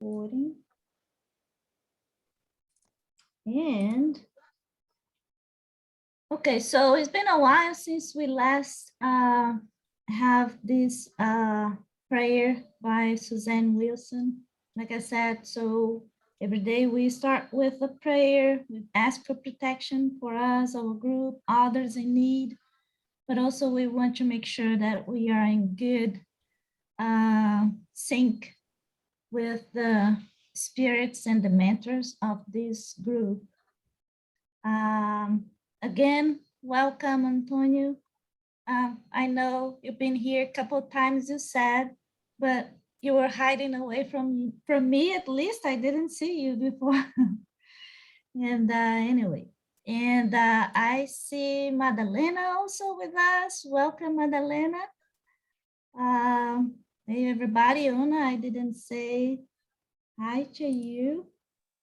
recording. And okay, so it's been a while since we last have this prayer by Suzanne Wilson. Like I said, so every day we start with a prayer, we ask for protection for us, our group, others in need, but also we want to make sure that we are in good sync with the spirits and the mentors of this group. Again, welcome, Antonio. I know you've been here a couple of times, you said, but you were hiding away from me, at least. I didn't see you before. And anyway, and I see Madalena also with us. Welcome, Madalena. Hey, everybody. Una, I didn't say hi to you.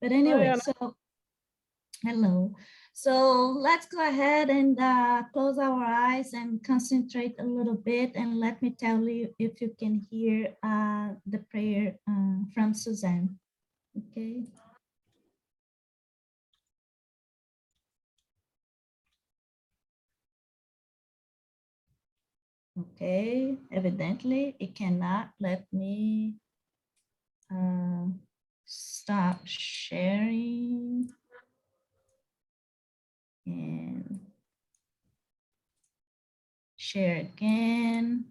But anyway, so hello. So let's go ahead and close our eyes and concentrate a little bit. And let me tell you if you can hear the prayer from Suzanne. Okay. Okay, evidently it cannot let me stop sharing and share again.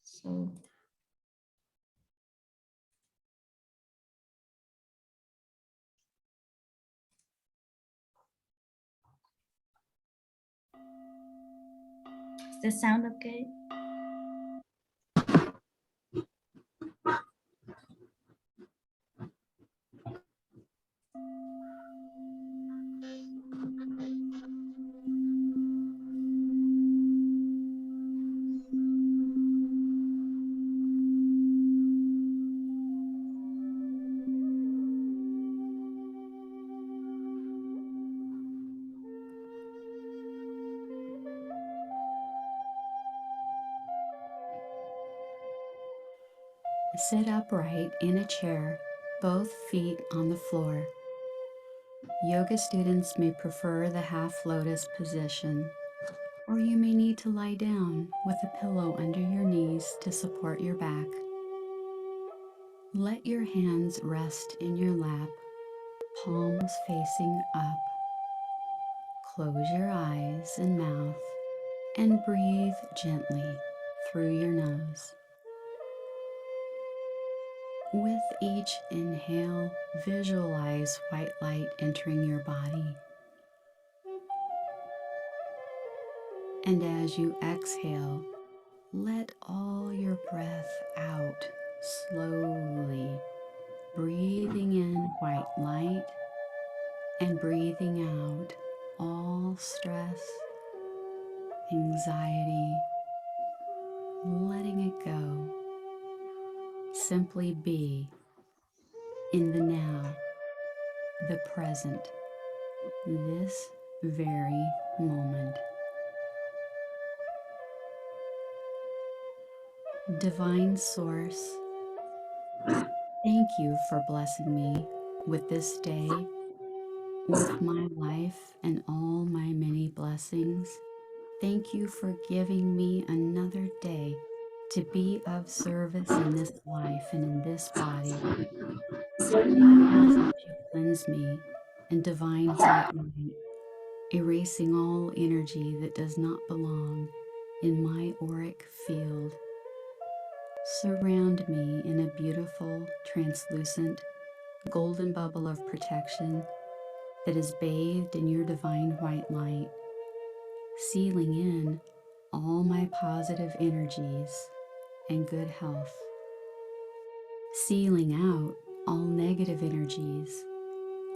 So does this sound okay? Sit upright in a chair, both feet on the floor. Yoga students may prefer the half lotus position, or you may need to lie down with a pillow under your knees to support your back. Let your hands rest in your lap, palms facing up. Close your eyes and mouth and breathe gently through your nose. With each inhale, visualize white light entering your body. And as you exhale, let all your breath out slowly, breathing in white light and breathing out all stress, anxiety, letting it go. Simply be in the now, the present, this very moment. Divine Source, thank you for blessing me with this day, with my life and all my many blessings. Thank you for giving me another day to be of service in this life and in this body. I ask that you cleanse me in divine white light, erasing all energy that does not belong in my auric field. Surround me in a beautiful, translucent, golden bubble of protection that is bathed in your divine white light, sealing in all my positive energies and good health, sealing out all negative energies,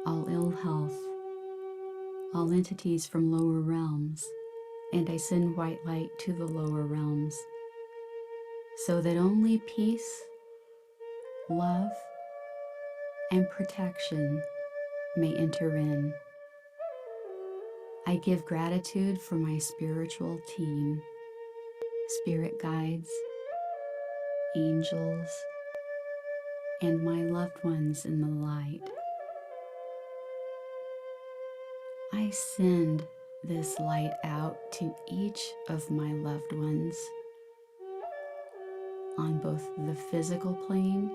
all ill health, all entities from lower realms, and I send white light to the lower realms so that only peace, love, and protection may enter in. I give gratitude for my spiritual team spirit guides, angels, and my loved ones in the light. I send this light out to each of my loved ones on both the physical plane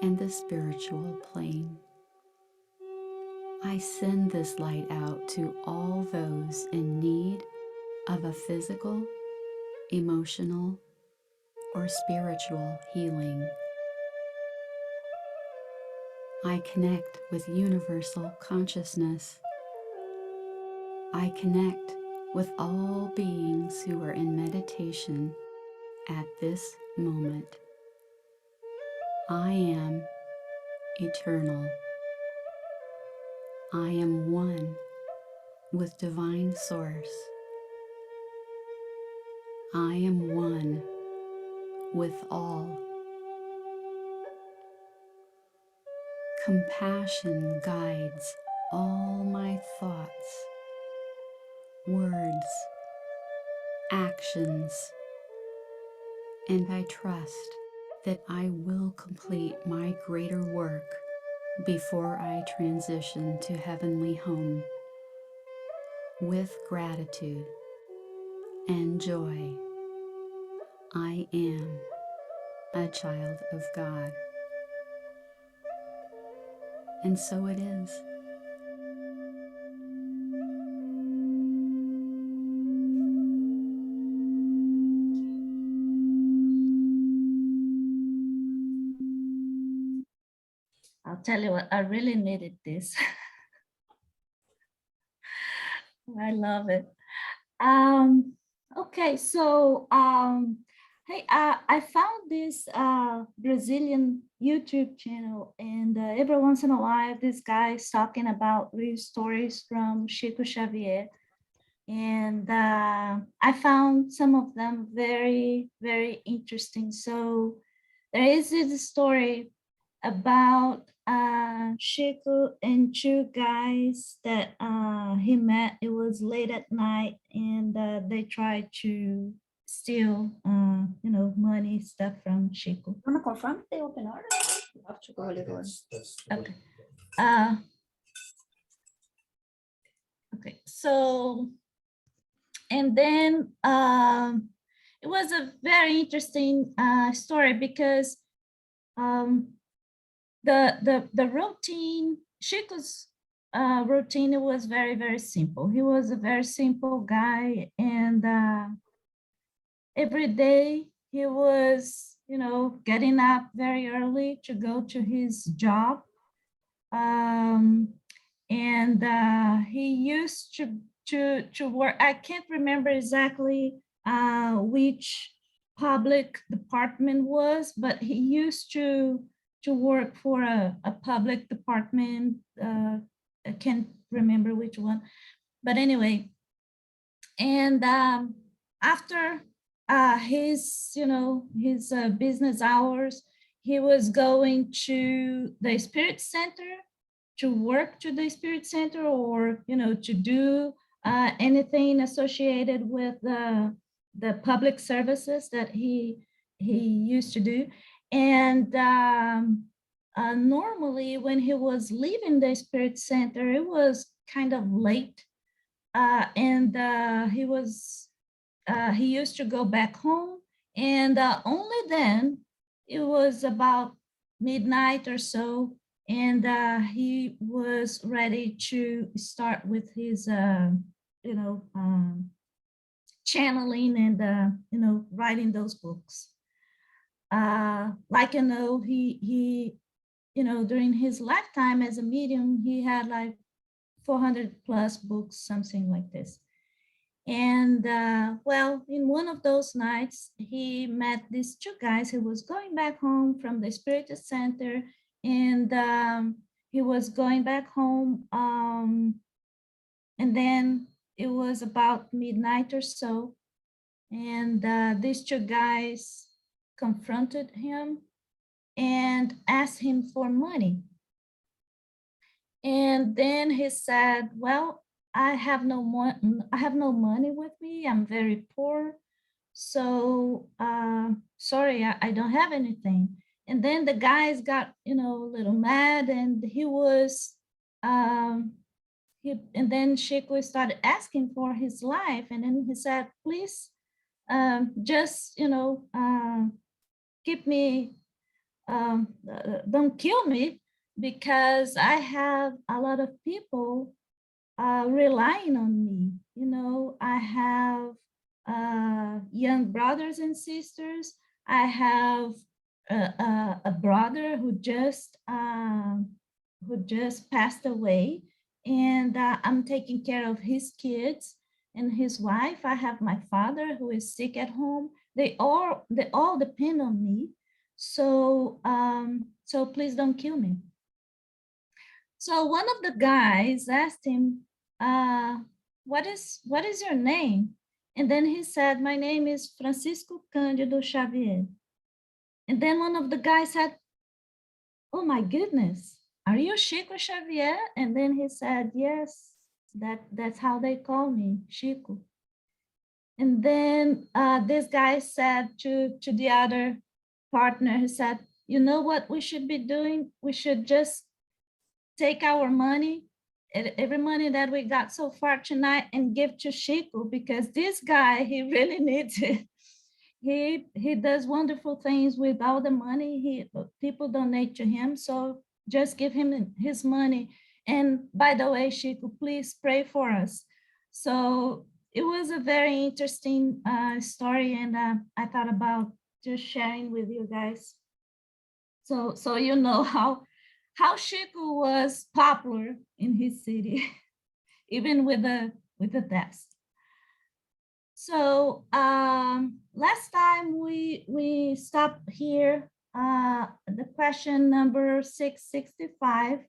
and the spiritual plane. I send this light out to all those in need of a physical, emotional, or spiritual healing. I connect with universal consciousness. I connect with all beings who are in meditation at this moment. I am eternal. I am one with Divine Source. I am one with all. Compassion guides all my thoughts, words, actions, and I trust that I will complete my greater work before I transition to heavenly home. With gratitude and joy, I am a child of God. And so it is. I'll tell you what, I really needed this. I love it. Okay, so hey, I found this Brazilian YouTube channel, and every once in a while, this guy is talking about real stories from Chico Xavier, and I found some of them very, very interesting. So there is this story about Chico and two guys that he met. It was late at night, and they tried to steal, money stuff from Chico. Want to confirm if they open order? You have to go later on. Okay. Okay. So, and then it was a very interesting story because the routine, Chico's routine, it was very, very simple. He was a very simple guy, and every day he was, getting up very early to go to his job. And he used to work. I can't remember exactly which public department was, but he used to work for a public department. I can't remember which one, but anyway. And after his business hours, he was going to the spirit center to work to the spirit center, or to do anything associated with the public services that he used to do. And normally when he was leaving the spirit center, it was kind of late, and he used to go back home, and only then it was about midnight or so, and he was ready to start with his channeling and writing those books. Like he during his lifetime as a medium, he had like 400 plus books, something like this. And well, in one of those nights, he met these two guys. He was going back home from the spirit center, and he was going back home. And then it was about midnight or so, and these two guys confronted him and asked him for money. And then he said, well, I have no money with me. I'm very poor. So sorry, I don't have anything. And then the guys got, a little mad, and and then Chico started asking for his life. And then he said, please, just, keep me, don't kill me, because I have a lot of people relying on me. I have young brothers and sisters. I have a brother who just passed away, and I'm taking care of his kids and his wife. I have my father who is sick at home. They all depend on me. So please don't kill me. So one of the guys asked him, what is your name? And then he said, my name is Francisco Cândido Xavier. And then one of the guys said, oh my goodness, are you Chico Xavier? And then he said, yes, that's how they call me, Chico. And then this guy said to the other partner, he said, you know what we should be doing? We should just take our money, every money that we got so far tonight, and give to Chico, because this guy, he really needs it. He does wonderful things with all the money. People donate to him, so just give him his money. And by the way, Chico, please pray for us. So it was a very interesting story, and I thought about just sharing with you guys. So you know how Chico was popular in his city, even with the test. So last time we stopped here, the question number 665.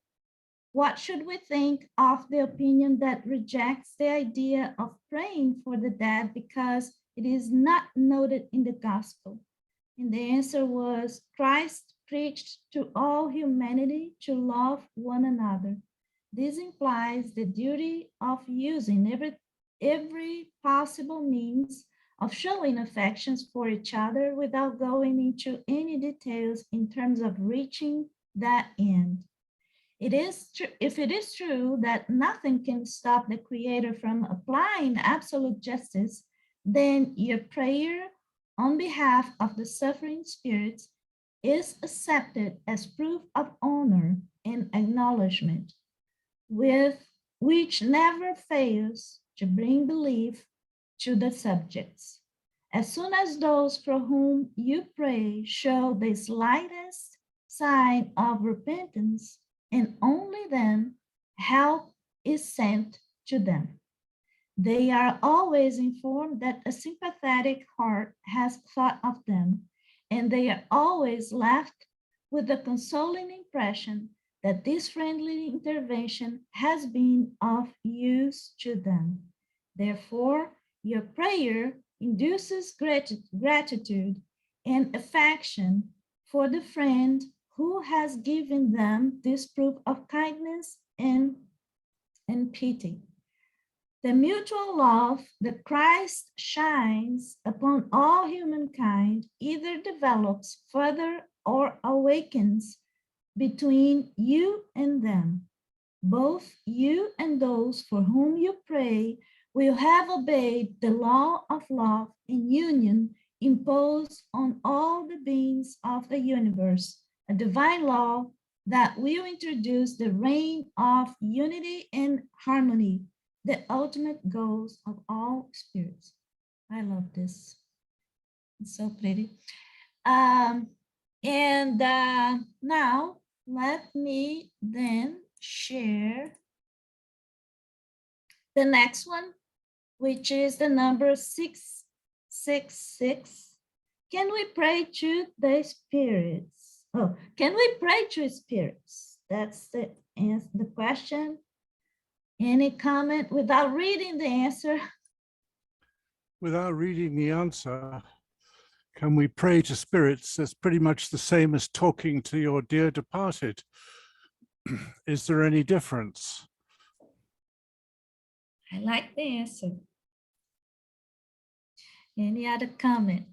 What should we think of the opinion that rejects the idea of praying for the dead because it is not noted in the gospel? And the answer was, Christ preached to all humanity to love one another. This implies the duty of using every possible means of showing affections for each other without going into any details in terms of reaching that end. If it is true that nothing can stop the Creator from applying absolute justice, then your prayer on behalf of the suffering spirits is accepted as proof of honor and acknowledgement, which never fails to bring belief to the subjects. As soon as those for whom you pray show the slightest sign of repentance, and only then help is sent to them. They are always informed that a sympathetic heart has thought of them, and they are always left with the consoling impression that this friendly intervention has been of use to them. Therefore, your prayer induces gratitude and affection for the friend who has given them this proof of kindness and pity. The mutual love that Christ shines upon all humankind either develops further or awakens between you and them. Both you and those for whom you pray will have obeyed the law of love and union imposed on all the beings of the universe, a divine law that will introduce the reign of unity and harmony, the ultimate goals of all spirits. I love this. It's so pretty. Now, let me then share the next one, which is the number 666. Can we pray to the spirits? Oh, can we pray to spirits? That's the question. Any comment without reading the answer? Without reading the answer, can we pray to spirits? That's pretty much the same as talking to your dear departed. Is there any difference? I like the answer. Any other comment?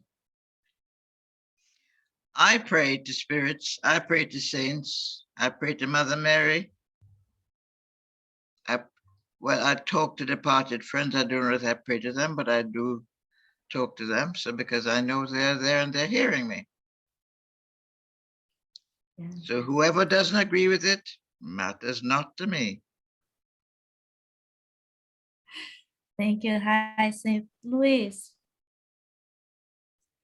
I pray to spirits. I pray to saints. I pray to Mother Mary. I talk to departed friends. I don't know if I pray to them, but I do talk to them. So because I know they're there and they're hearing me. Yeah. So whoever doesn't agree with it matters not to me. Thank you, Hyacinth. Luis.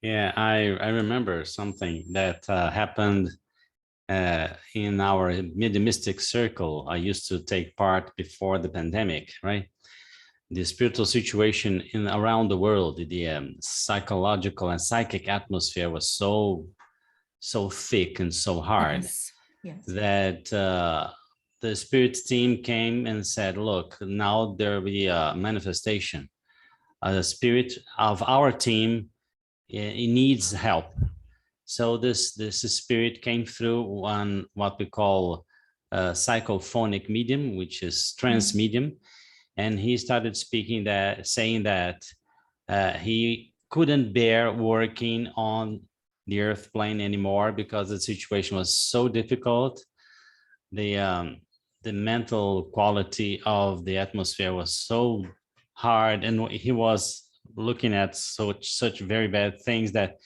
Yeah, I remember something that happened in our mediumistic circle. I used to take part before the pandemic, right? The spiritual situation in around the world, the psychological and psychic atmosphere was so thick and so hard Yes. that the spirit team came and said, look, now there will be a manifestation. The spirit of our team, it needs help. So this spirit came through on what we call a psychophonic medium, which is trance medium. And he started saying that he couldn't bear working on the earth plane anymore because the situation was so difficult. The mental quality of the atmosphere was so hard, and he was looking at such very bad things that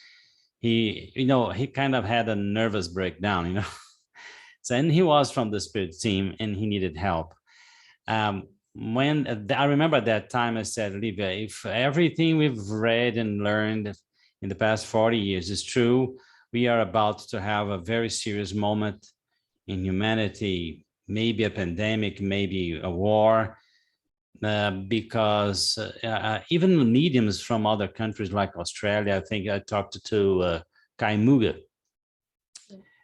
he kind of had a nervous breakdown. So, and he was from the spirit team and he needed help. When I remember at that time, I said, Olivia, if everything we've read and learned in the past 40 years is true, we are about to have a very serious moment in humanity, maybe a pandemic, maybe a war, because even mediums from other countries like Australia, I think I talked to Kai Muga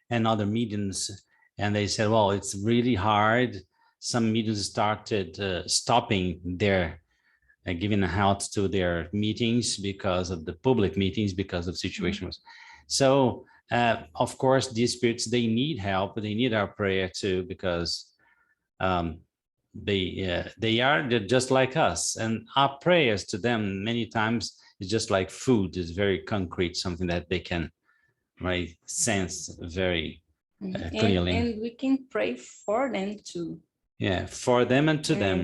and other mediums, and they said, well, it's really hard. Some mediums started stopping their giving out to their meetings because of the public meetings, because of situations. So, of course, these spirits, they need help, they need our prayer too, because they are just like us, and our prayers to them many times is just like food, is very concrete, something that they can sense very clearly. And we can pray for them too. Yeah, for them and to them.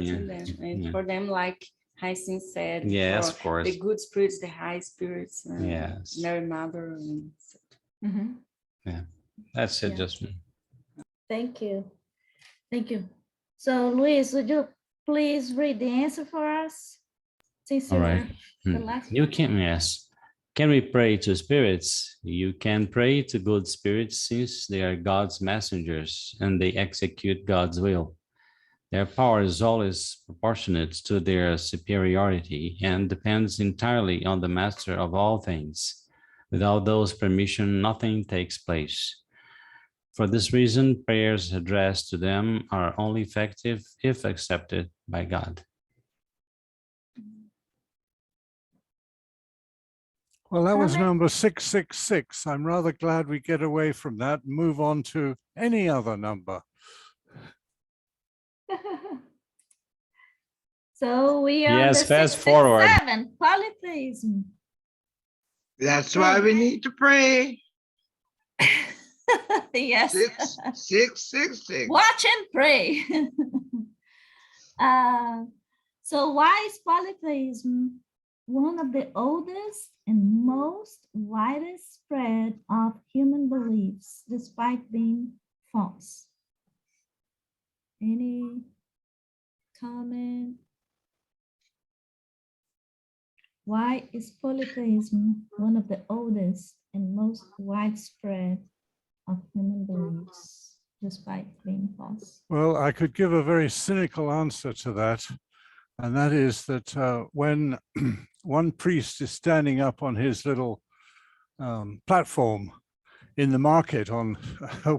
And for them, like Hyacinth said, yes, for of course, the good spirits, the high spirits, yes, Mary Mother. Yeah, that's it. Yeah. Just Thank you. Thank you. So, Luis, would you please read the answer for us? Since all right. the last You can, yes. Can we pray to spirits? You can pray to good spirits since they are God's messengers and they execute God's will. Their power is always proportionate to their superiority and depends entirely on the master of all things. Without those permission, nothing takes place. For this reason, prayers addressed to them are only effective if accepted by God. Well, that was Comment? number 666. I'm rather glad we get away from that and move on to any other number. So we are Yes, on the fast forward. 667, polytheism. That's why we need to pray. Yes. 666. Watch and pray. So why is polytheism one of the oldest and most widest spread of human beliefs, despite being false? Any comment? Why is polytheism one of the oldest and most widespread of human beliefs, despite being false? Well, I could give a very cynical answer to that. And that is that when one priest is standing up on his little platform in the market on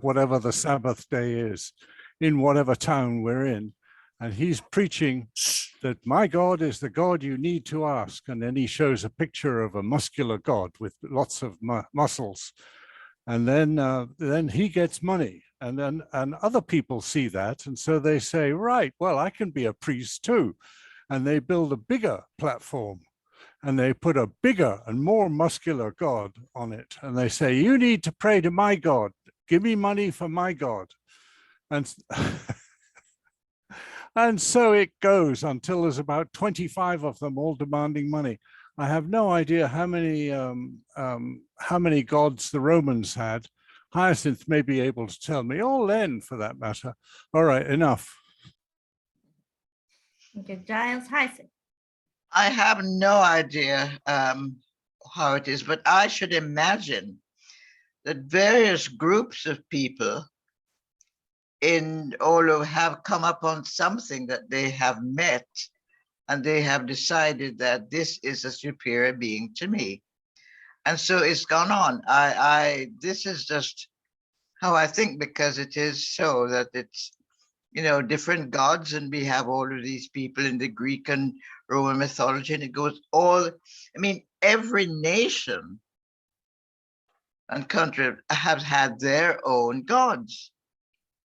whatever the Sabbath day is, in whatever town we're in, and he's preaching that my God is the God you need to ask. And then he shows a picture of a muscular God with lots of muscles. And then he gets money. And other people see that. And so they say, right, well, I can be a priest too. And they build a bigger platform. and they put a bigger and more muscular God on it. And they say, you need to pray to my God. Give me money for my God. And, and so it goes until there's about 25 of them all demanding money. I have no idea how many gods the Romans had. Hyacinth may be able to tell me, or Len for that matter. All right, enough. Okay, Giles, Hyacinth. I have no idea how it is, but I should imagine that various groups of people in all of have come upon something that they have met, and they have decided that this is a superior being to me. And so it's gone on. This is just how I think, because it is so that it's, you know, different gods, and we have all of these people in the Greek and Roman mythology, and it goes all, I mean, every nation and country have had their own gods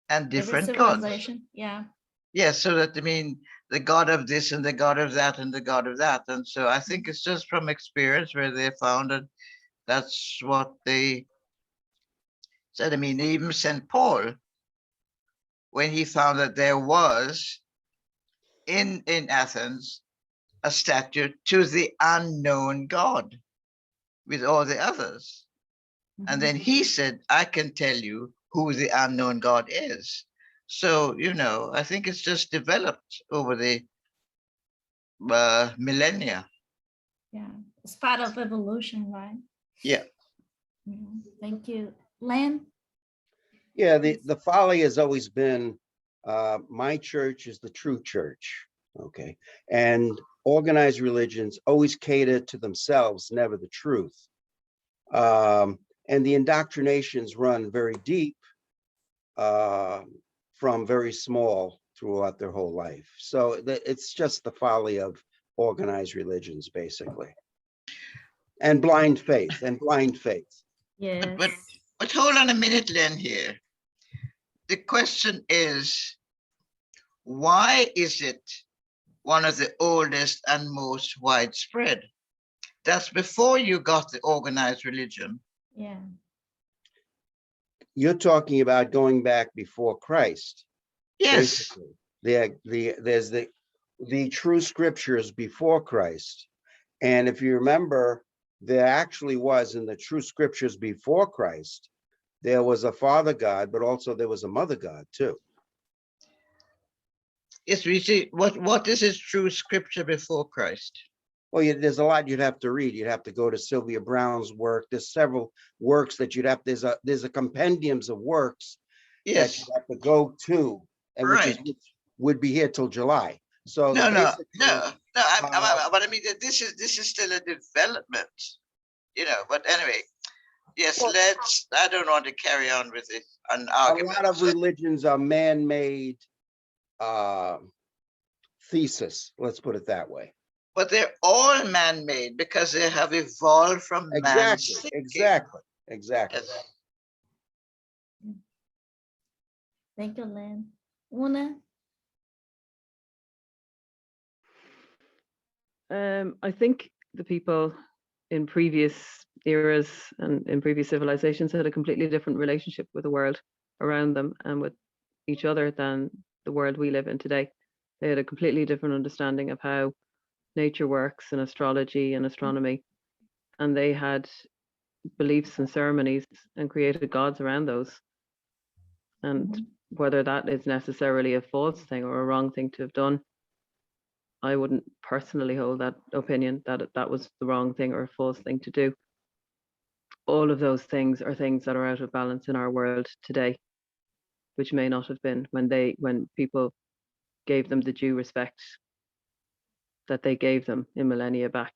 and Every different gods. civilization, yeah. Yes, so that, I mean, the god of this and the god of that and the god of that. And so I think it's just from experience where they found that that's what they said. I mean, even St. Paul, when he found that there was in Athens a statue to the unknown God with all the others. And then he said, I can tell you who the unknown God is. So, you know, I think it's just developed over the millennia. Yeah, it's part of evolution, right? Yeah. Thank you. Len? Yeah, the folly has always been, my church is the true church, okay? And organized religions always cater to themselves, never the truth. And the indoctrinations run very deep from very small throughout their whole life. So it's just the folly of organized religions, basically. And blind faith, Yes. But hold on a minute, Len, here. The question is, why is it one of the oldest and most widespread? That's before you got the organized religion. Yeah. You're talking about going back before Christ. Yes. Basically. There's the true scriptures before Christ. And if you remember, there actually was in the true scriptures before Christ, there was a father God, but also there was a mother God too. Yes, we see what is his true scripture before Christ? Well, there's a lot you'd have to read. You'd have to go to Sylvia Brown's work. There's several works that you'd have, there's a compendiums of works that Yes. you have to go to, and Right. which would be here till July. So No. But I mean, this is still a development, you know. But anyway, yes, I don't want to carry on with an argument. A lot of religions are man-made thesis. Let's put it that way. But they're all man-made because they have evolved from man's thinking. Exactly. Yes. Thank you, Len. Una? I think the people in previous eras and in previous civilizations had a completely different relationship with the world around them and with each other than the world we live in today. They had a completely different understanding of how nature works and astrology and astronomy, and they had beliefs and ceremonies and created gods around those. And whether that is necessarily a false thing or a wrong thing to have done, I wouldn't personally hold that opinion that that was the wrong thing or a false thing to do. All of those things are things that are out of balance in our world today, which may not have been when people gave them the due respect that they gave them in millennia back.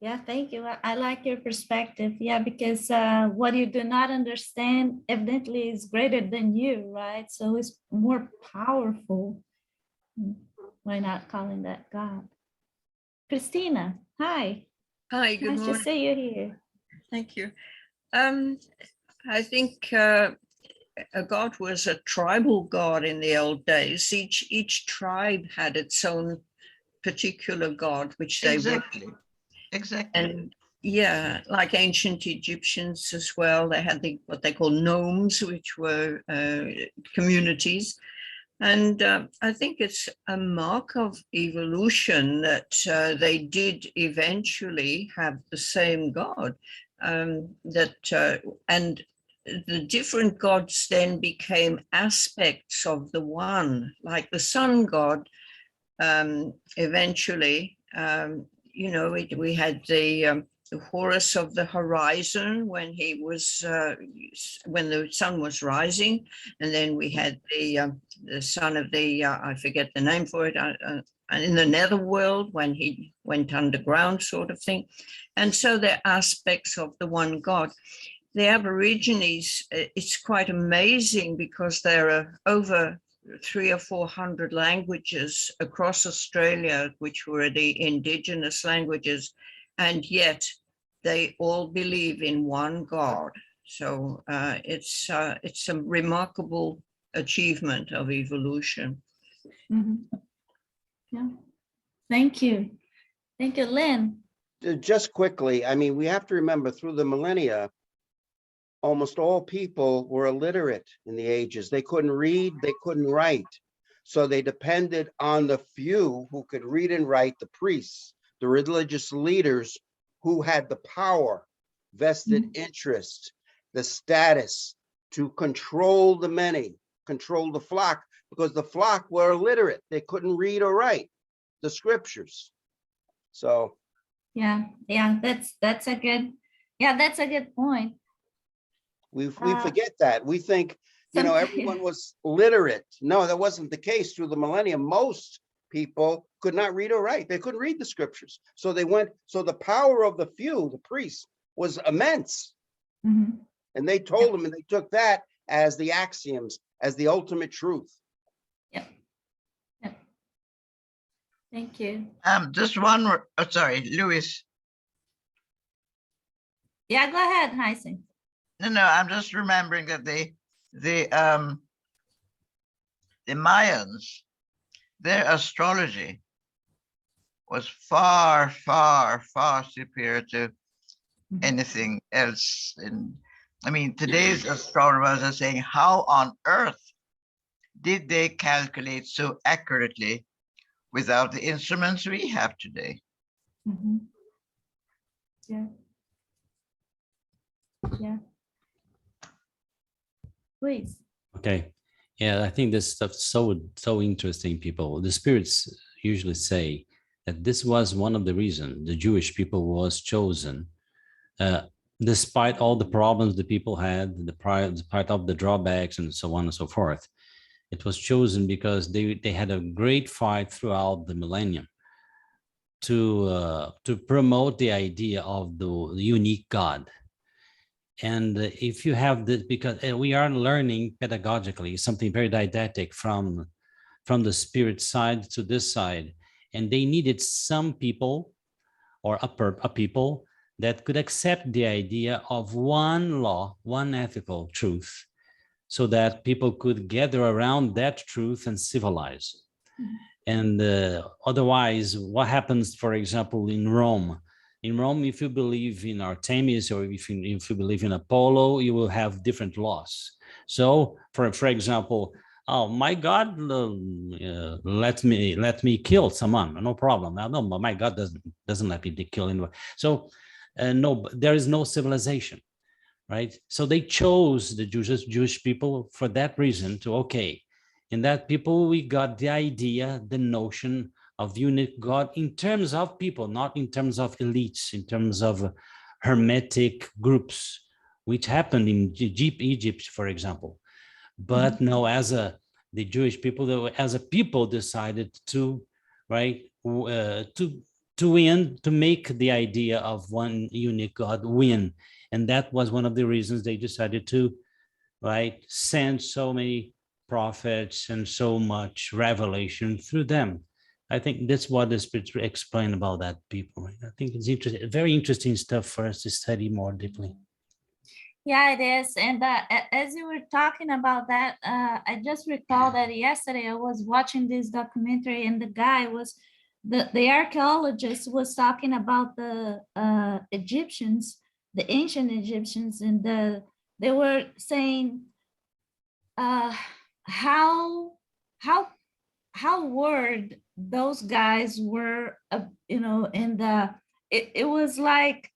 Yeah, thank you. I like your perspective. Yeah, because what you do not understand evidently is greater than you, right? So it's more powerful. Why not calling that God? Christina, hi. Hi, good Nice to morning. see you here. Thank you. I think a God was a tribal God in the old days. Each tribe had its own particular God, which they Exactly. Exactly. and yeah, like ancient Egyptians as well, they had what they call nomes, which were communities. And I think it's a mark of evolution that they did eventually have the same God. And the different gods then became aspects of the one, like the sun god. Eventually, we had the Horus of the horizon when he was when the sun was rising, and then we had the son of the I forget the name for it, in the netherworld when he went underground, sort of thing. And so they're aspects of the one God. The Aborigines, it's quite amazing because there are over 300 or 400 languages across Australia, which were the indigenous languages, and yet they all believe in one God. So it's a remarkable achievement of evolution. Yeah. Thank you. Thank you, Lynn. Just quickly, I mean, we have to remember through the millennia, almost all people were illiterate in the ages. They couldn't read, they couldn't write. So they depended on the few who could read and write, the priests, the religious leaders who had the power, vested interest, the status to control the many, control the flock, because the flock were illiterate. They couldn't read or write the scriptures. So yeah, that's a good point. we forget that. We think, everyone was literate. No, that wasn't the case through the millennium. Most people could not read or write. They couldn't read the scriptures. So the power of the few, the priests, was immense. And they told them, and they took that as the axioms, as the ultimate truth. Yep. Thank you. Just one more, sorry, Louis. Yeah, go ahead, Heisen. No, I'm just remembering that the Mayans, their astrology was far, far, far superior to anything else. Today's astronomers are saying, how on earth did they calculate so accurately without the instruments we have today? Yeah. Please. Okay. Yeah, I think this stuff's so interesting, people. The spirits usually say that this was one of the reasons the Jewish people was chosen, despite all the problems the people had, despite of the drawbacks and so on and so forth. It was chosen because they had a great fight throughout the millennium to promote the idea of the unique God. And if you have this, because we are learning pedagogically something very didactic from the spirit side to this side, and they needed some people or a people that could accept the idea of one law, one ethical truth, so that people could gather around that truth and civilize. And otherwise, what happens, for example, in Rome? In Rome, if you believe in Artemis or if you believe in Apollo, you will have different laws. So, for example, oh my God, let me kill someone, no problem. No, my God doesn't let me kill anyone. So, no, there is no civilization, right? So they chose the Jewish people for that reason. In that people, we got the idea, the notion of unique God in terms of people, not in terms of elites, in terms of hermetic groups, which happened in Egypt, for example. But no, the Jewish people, as a people, decided to, right, to make the idea of one unique God win, and that was one of the reasons they decided to, right, send so many prophets and so much revelation through them. I think that's what the spirits explain about that people. Right? I think it's interesting, very interesting stuff for us to study more deeply. Yeah, it is. And as you were talking about that, I just recall that yesterday I was watching this documentary and the guy was the archaeologist was talking about the Egyptians, the ancient Egyptians, and they were saying how word those guys were, you know, in it was like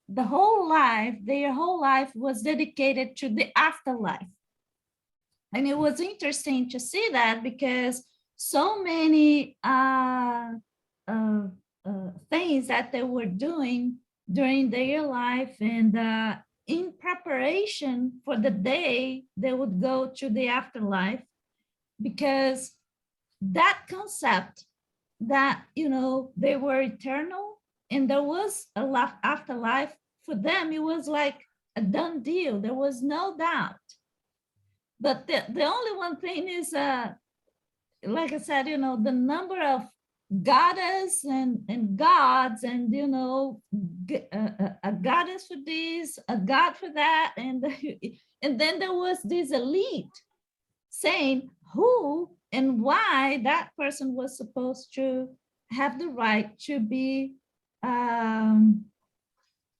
their whole life was dedicated to the afterlife. And it was interesting to see that, because so many things that they were doing during their life, and in preparation for the day they would go to the afterlife, because that concept that, you know, they were eternal and there was a afterlife, for them it was like a done deal. There was no doubt. But the only one thing is, like I said, you know, the number of goddess and gods, and, you know, a goddess for this, a god for that, and then there was this elite saying who and why that person was supposed to have the right to be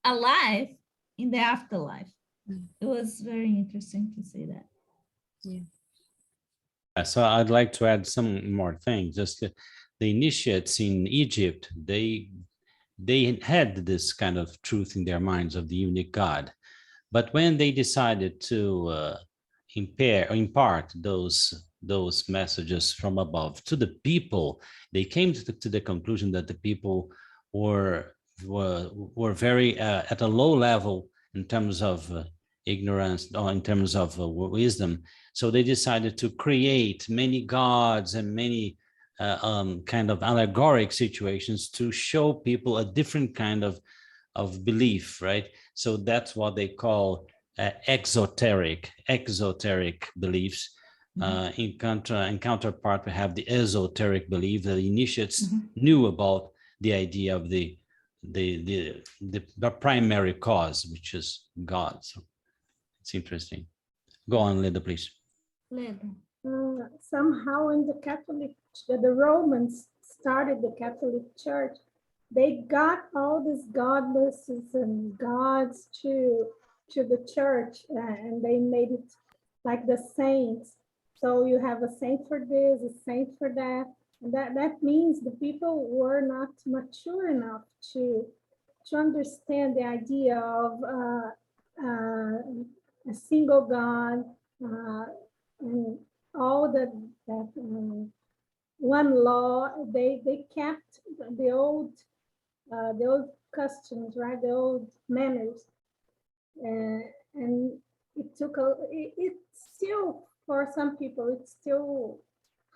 alive in the afterlife. It was very interesting to see that. So I'd like to add some more things. Just the initiates in Egypt, they had this kind of truth in their minds of the unique God. But when they decided to impart those messages from above to the people, they came to the conclusion that the people were very at a low level in terms of ignorance, or in terms of wisdom. So they decided to create many gods and many kind of allegoric situations to show people a different kind of belief, right? So that's what they call exoteric beliefs. In counterpart, we have the esoteric belief that the initiates knew about the idea of the primary cause, which is God. So it's interesting. Go on, Leda, please. Leda. Somehow in the Catholic, the Romans started the Catholic Church. They got all these godnesses and gods to the church, and they made it like the saints. So you have a saint for this, a saint for that. And that means the people were not mature enough to understand the idea of a single God, and all that one law. They kept the old customs, right? The old manners, and it took it's still, for some people, it's still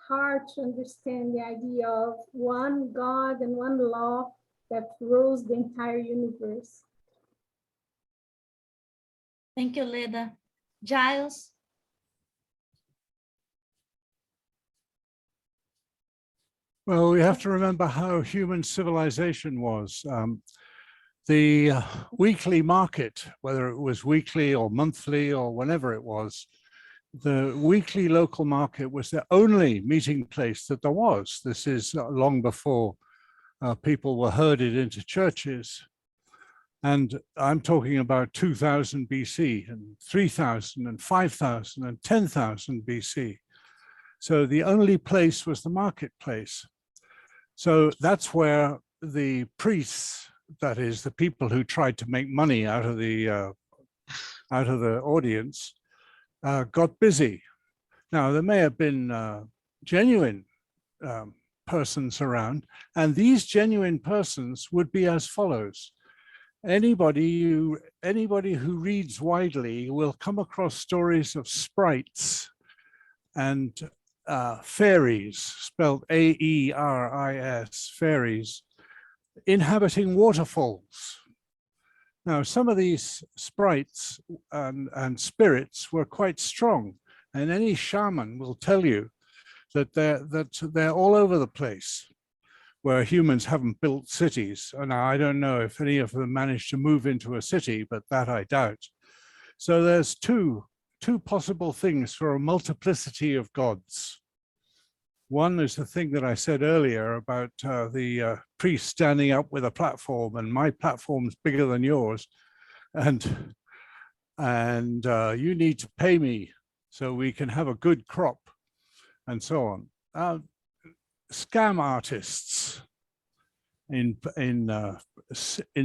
hard to understand the idea of one God and one law that rules the entire universe. Thank you, Leda. Giles? Well, we have to remember how human civilization was. The weekly market, whether it was weekly or monthly or whenever it was, the weekly local market was the only meeting place that there was. This is long before people were herded into churches. And I'm talking about 2000 BC and 3000 and 5000 and 10,000 BC. So the only place was the marketplace. So that's where the priests, that is the people who tried to make money out of the audience, got busy. Now, there may have been genuine persons around, and these genuine persons would be as follows. Anybody who reads widely will come across stories of sprites and fairies, spelled A-E-R-I-S, fairies, inhabiting waterfalls. Now, some of these sprites and spirits were quite strong, and any shaman will tell you that they're all over the place, where humans haven't built cities. And I don't know if any of them managed to move into a city, but that I doubt. So there's two possible things for a multiplicity of gods. One is the thing that I said earlier about the priest standing up with a platform, and my platform's bigger than yours, and you need to pay me so we can have a good crop, and so on. Scam artists in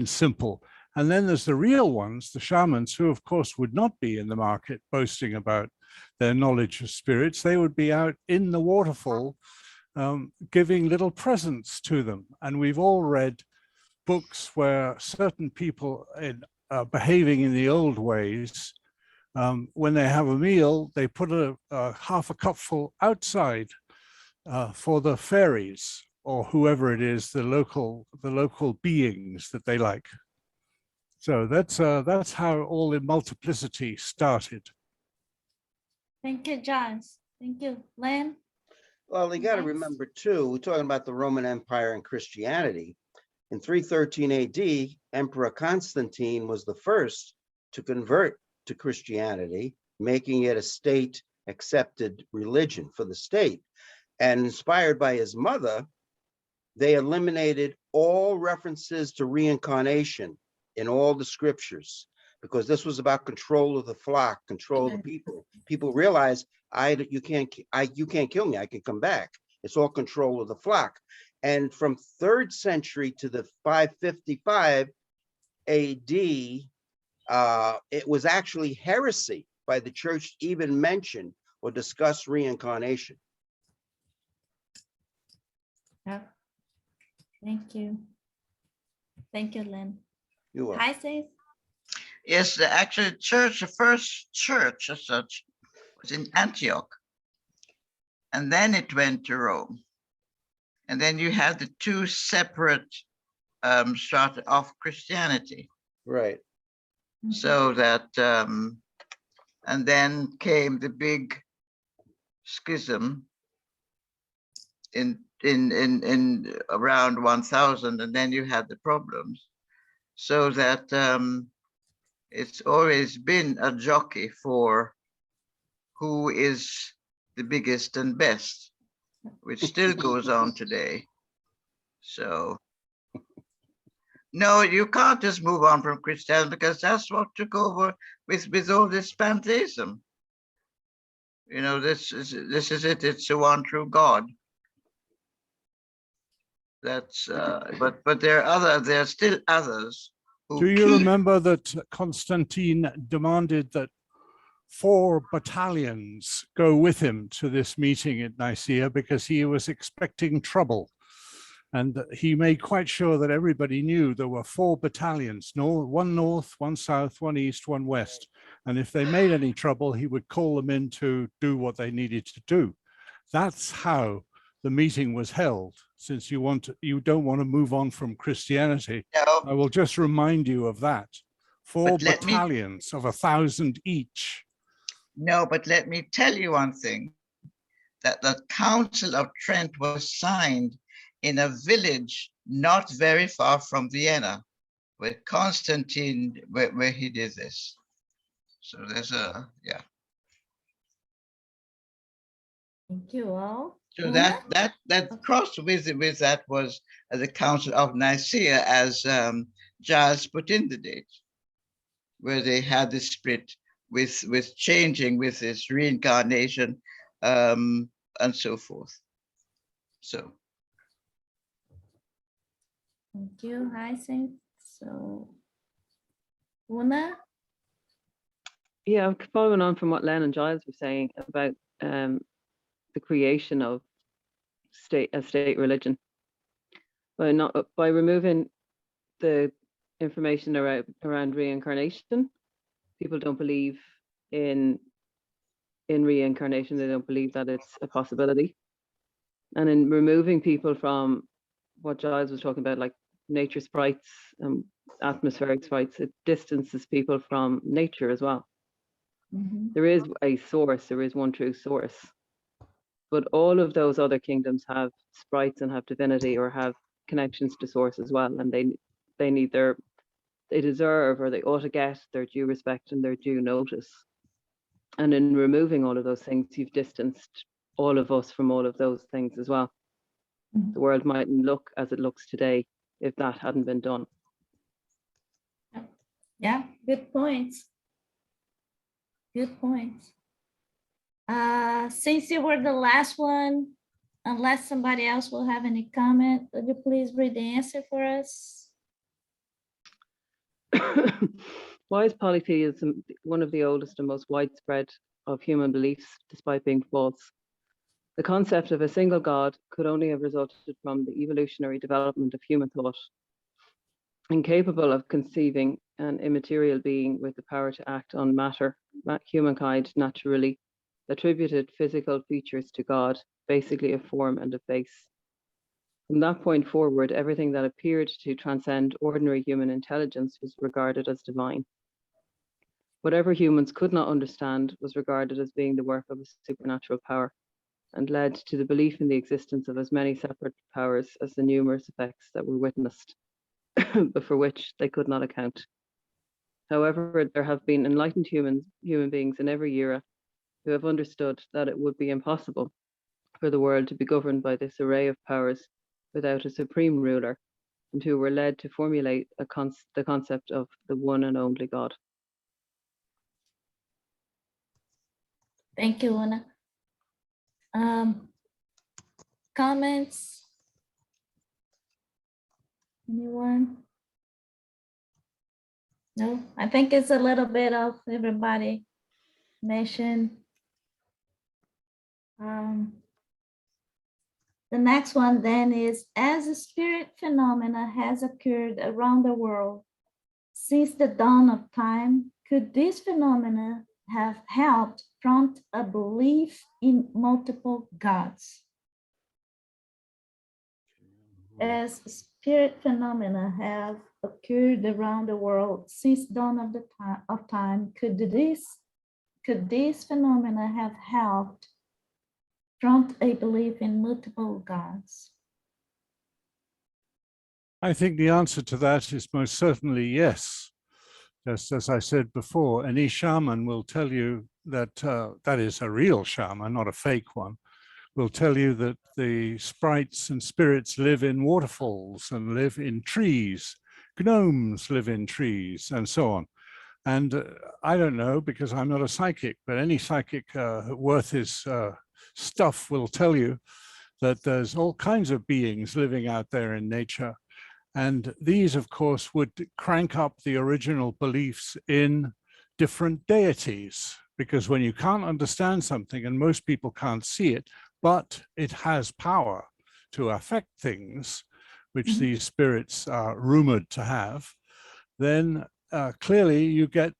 simple. And then there's the real ones, the shamans, who of course would not be in the market boasting about their knowledge of spirits. They would be out in the waterfall giving little presents to them. And we've all read books where certain people behaving in the old ways, when they have a meal, they put a half a cupful outside for the fairies or whoever it is, the local beings that they like. So that's how all the multiplicity started. Thank you, Giles. Thank you, Len. Well, you got to Yes. remember too, we're talking about the Roman Empire and Christianity. In 313 AD, Emperor Constantine was the first to convert to Christianity, making it a state-accepted religion for the state. And inspired by his mother, they eliminated all references to reincarnation in all the scriptures, because this was about control of the flock, control of the people. People realize you can't kill me, I can come back. It's all control of the flock. And from 3rd century to the 555 AD, it was actually heresy by the church to even mention or discuss reincarnation. Yeah. Thank you. Thank you, Len. You are. Hi, Sis. Yes, the first church as such was in Antioch. And then it went to Rome. And then you have the two separate strata of Christianity. Right. So that, and then came the big schism in around 1000, and then you had the problems. So that it's always been a jockey for who is the biggest and best, which still goes on today. So no, you can't just move on from Christianity, because that's what took over with all this pantheism. You know, this is it. It's the one true God. That's but there are still others who Do you keep. remember that Constantine demanded that 4 battalions go with him to this meeting at Nicaea because he was expecting trouble? And he made quite sure that everybody knew there were 4 battalions, one north, one south, one east, one west. And if they made any trouble, he would call them in to do what they needed to do. That's how the meeting was held. Since you don't want to move on from Christianity, No, I will just remind you of that. 4 But let me- battalions of 1,000 each. no, but let me tell you one thing, that the Council of Trent was signed in a village not very far from Vienna, where Constantine, where he did this. So there's yeah. Thank you all. So Una? that crossed with that was the Council of Nicaea, as Giles put in the date, where they had the split with changing, with this reincarnation, and so forth. So Thank you. Hi, Sis. So, Una? Yeah, following on from what Len and Giles were saying about the creation of a state religion, by removing the information around reincarnation, people don't believe in reincarnation. They don't believe that it's a possibility. And in removing people from what Giles was talking about, like nature sprites, atmospheric sprites, it distances people from nature as well. Mhm. There is a source, there is one true source. But all of those other kingdoms have sprites and have divinity or have connections to source as well. And they deserve, or they ought to get their due respect and their due notice. And in removing all of those things, you've distanced all of us from all of those things as well. Mhm. The world mightn't look as it looks today if that hadn't been done. Yeah, good points. Good points. Since you were the last one, unless somebody else will have any comment, would you please read the answer for us? Why is polytheism one of the oldest and most widespread of human beliefs, despite being false? The concept of a single God could only have resulted from the evolutionary development of human thought. Incapable of conceiving an immaterial being with the power to act on matter, humankind naturally attributed physical features to God, basically a form and a face. From that point forward, everything that appeared to transcend ordinary human intelligence was regarded as divine. Whatever humans could not understand was regarded as being the work of a supernatural power, and led to the belief in the existence of as many separate powers as the numerous effects that were witnessed, but for which they could not account. However, there have been enlightened human beings in every era who have understood that it would be impossible for the world to be governed by this array of powers without a supreme ruler, and who were led to formulate the concept of the one and only God. Thank you, Una. Comments? Anyone? No, I think it's a little bit of everybody mentioned. The next one then is, as a spirit phenomena has occurred around the world since the dawn of time, could this phenomena have helped prompt a belief in multiple gods? As spirit phenomena have occurred around the world since dawn of time, could this phenomena have helped prompt a belief in multiple gods? I think the answer to that is most certainly yes. Just as I said before, any shaman will tell you that that is a real shaman, not a fake one, will tell you that the sprites and spirits live in waterfalls and live in trees. Gnomes live in trees and so on. And I don't know, because I'm not a psychic, but any psychic worth his stuff will tell you that there's all kinds of beings living out there in nature. And these, of course, would crank up the original beliefs in different deities, because when you can't understand something, and most people can't see it, but it has power to affect things, which these spirits are rumored to have, then clearly you get,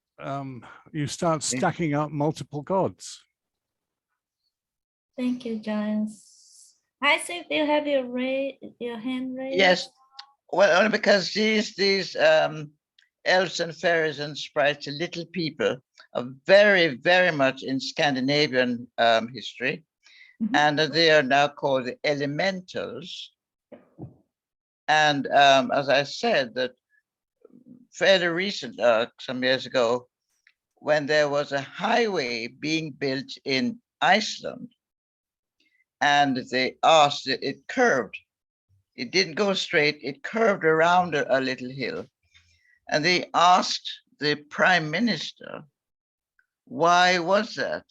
you start stacking up multiple gods. Thank you, John. Hi, Cynthia, you have your hand raised? Yes, well, only because these elves and fairies and sprites, little people, are very, very much in Scandinavian history. And they are now called the elementals. And as I said, that fairly recent, some years ago, when there was a highway being built in Iceland, and they asked, it curved. It didn't go straight, it curved around a little hill. And they asked the prime minister, why was that?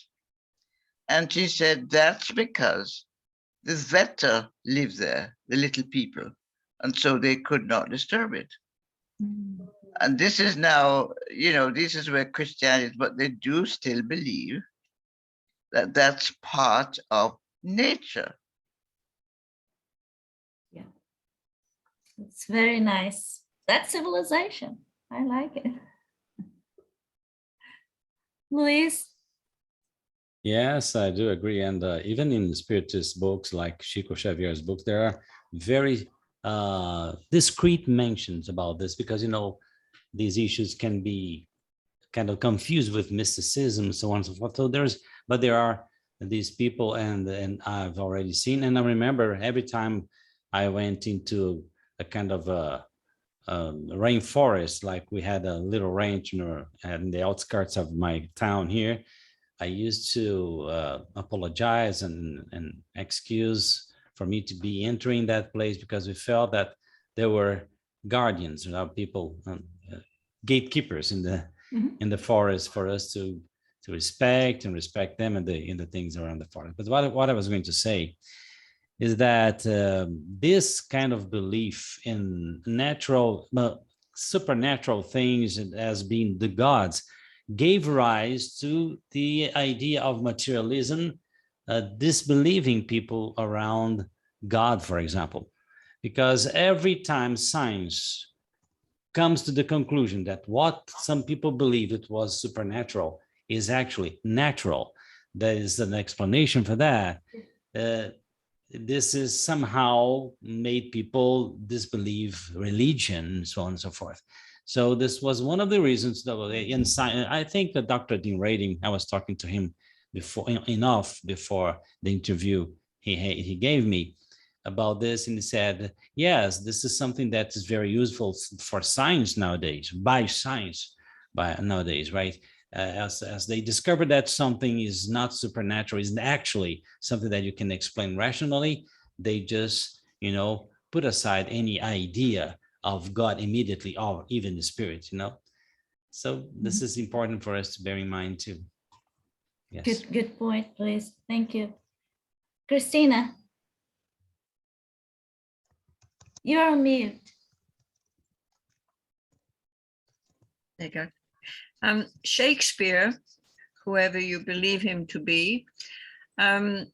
And she said, that's because the Vetter lived there, the little people, and so they could not disturb it. And this is now, you know, this is where Christianity, but they do still believe that that's part of nature. Yeah, it's very nice. That's civilization. I like it. Luis? Yes, I do agree. And even in spiritist books like Chico Xavier's books, there are very discreet mentions about this, because, you know, these issues can be kind of confused with mysticism, so on and so forth. So there are these people, and I've already seen, and I remember every time I went into a kind of a rainforest, like we had a little ranch in the outskirts of my town here, I used to apologize and excuse for me to be entering that place because we felt that there were guardians, people, gatekeepers in the forest for us to respect them and the things around the forest. But what I was going to say is that this kind of belief in natural, supernatural things as being the gods gave rise to the idea of materialism, disbelieving people around God, for example, because every time science comes to the conclusion that what some people believe it was supernatural is actually natural, there is an explanation for that. This is somehow made people disbelieve religion and so on and so forth. So this was one of the reasons that in science, I think that Dr. Dean Rading, I was talking to him before the interview he gave me about this, and he said, yes, this is something that is very useful for science nowadays, by nowadays, right? As they discovered that something is not supernatural, is actually something that you can explain rationally, they just, put aside any idea of God immediately, or even the spirit, So this is important for us to bear in mind too. Yes. Good point, please. Thank you. Christina, you're on mute. There you go. Shakespeare, whoever you believe him to be, in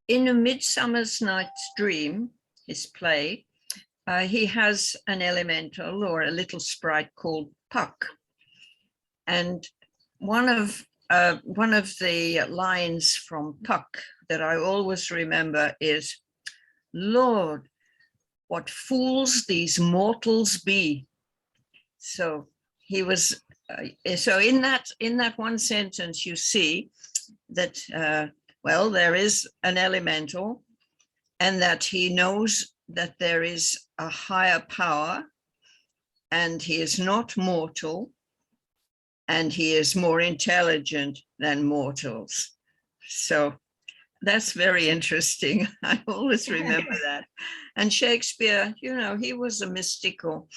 A Midsummer's Night's Dream, his play, he has an elemental or a little sprite called Puck. And one of the lines from Puck that I always remember is, "Lord, what fools these mortals be." So he was, so in that one sentence, you see that, well, there is an elemental, and that he knows that there is a higher power, and he is not mortal, and he is more intelligent than mortals. So that's very interesting. I always remember that. And Shakespeare, he was a mystical,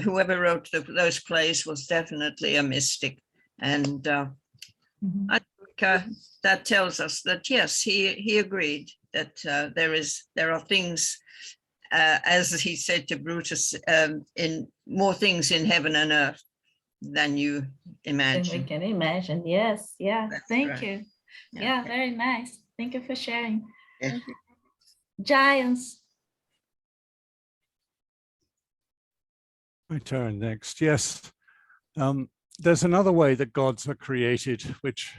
whoever wrote those plays was definitely a mystic. And I think that tells us that, yes, he agreed that there are things, as he said to Brutus, in more things in heaven and earth than you imagine. We can imagine. Yes. Yeah. Thank right. you. Yeah, very nice. Thank you for sharing. Yeah. Giants. My turn next. Yes. There's another way that gods are created, which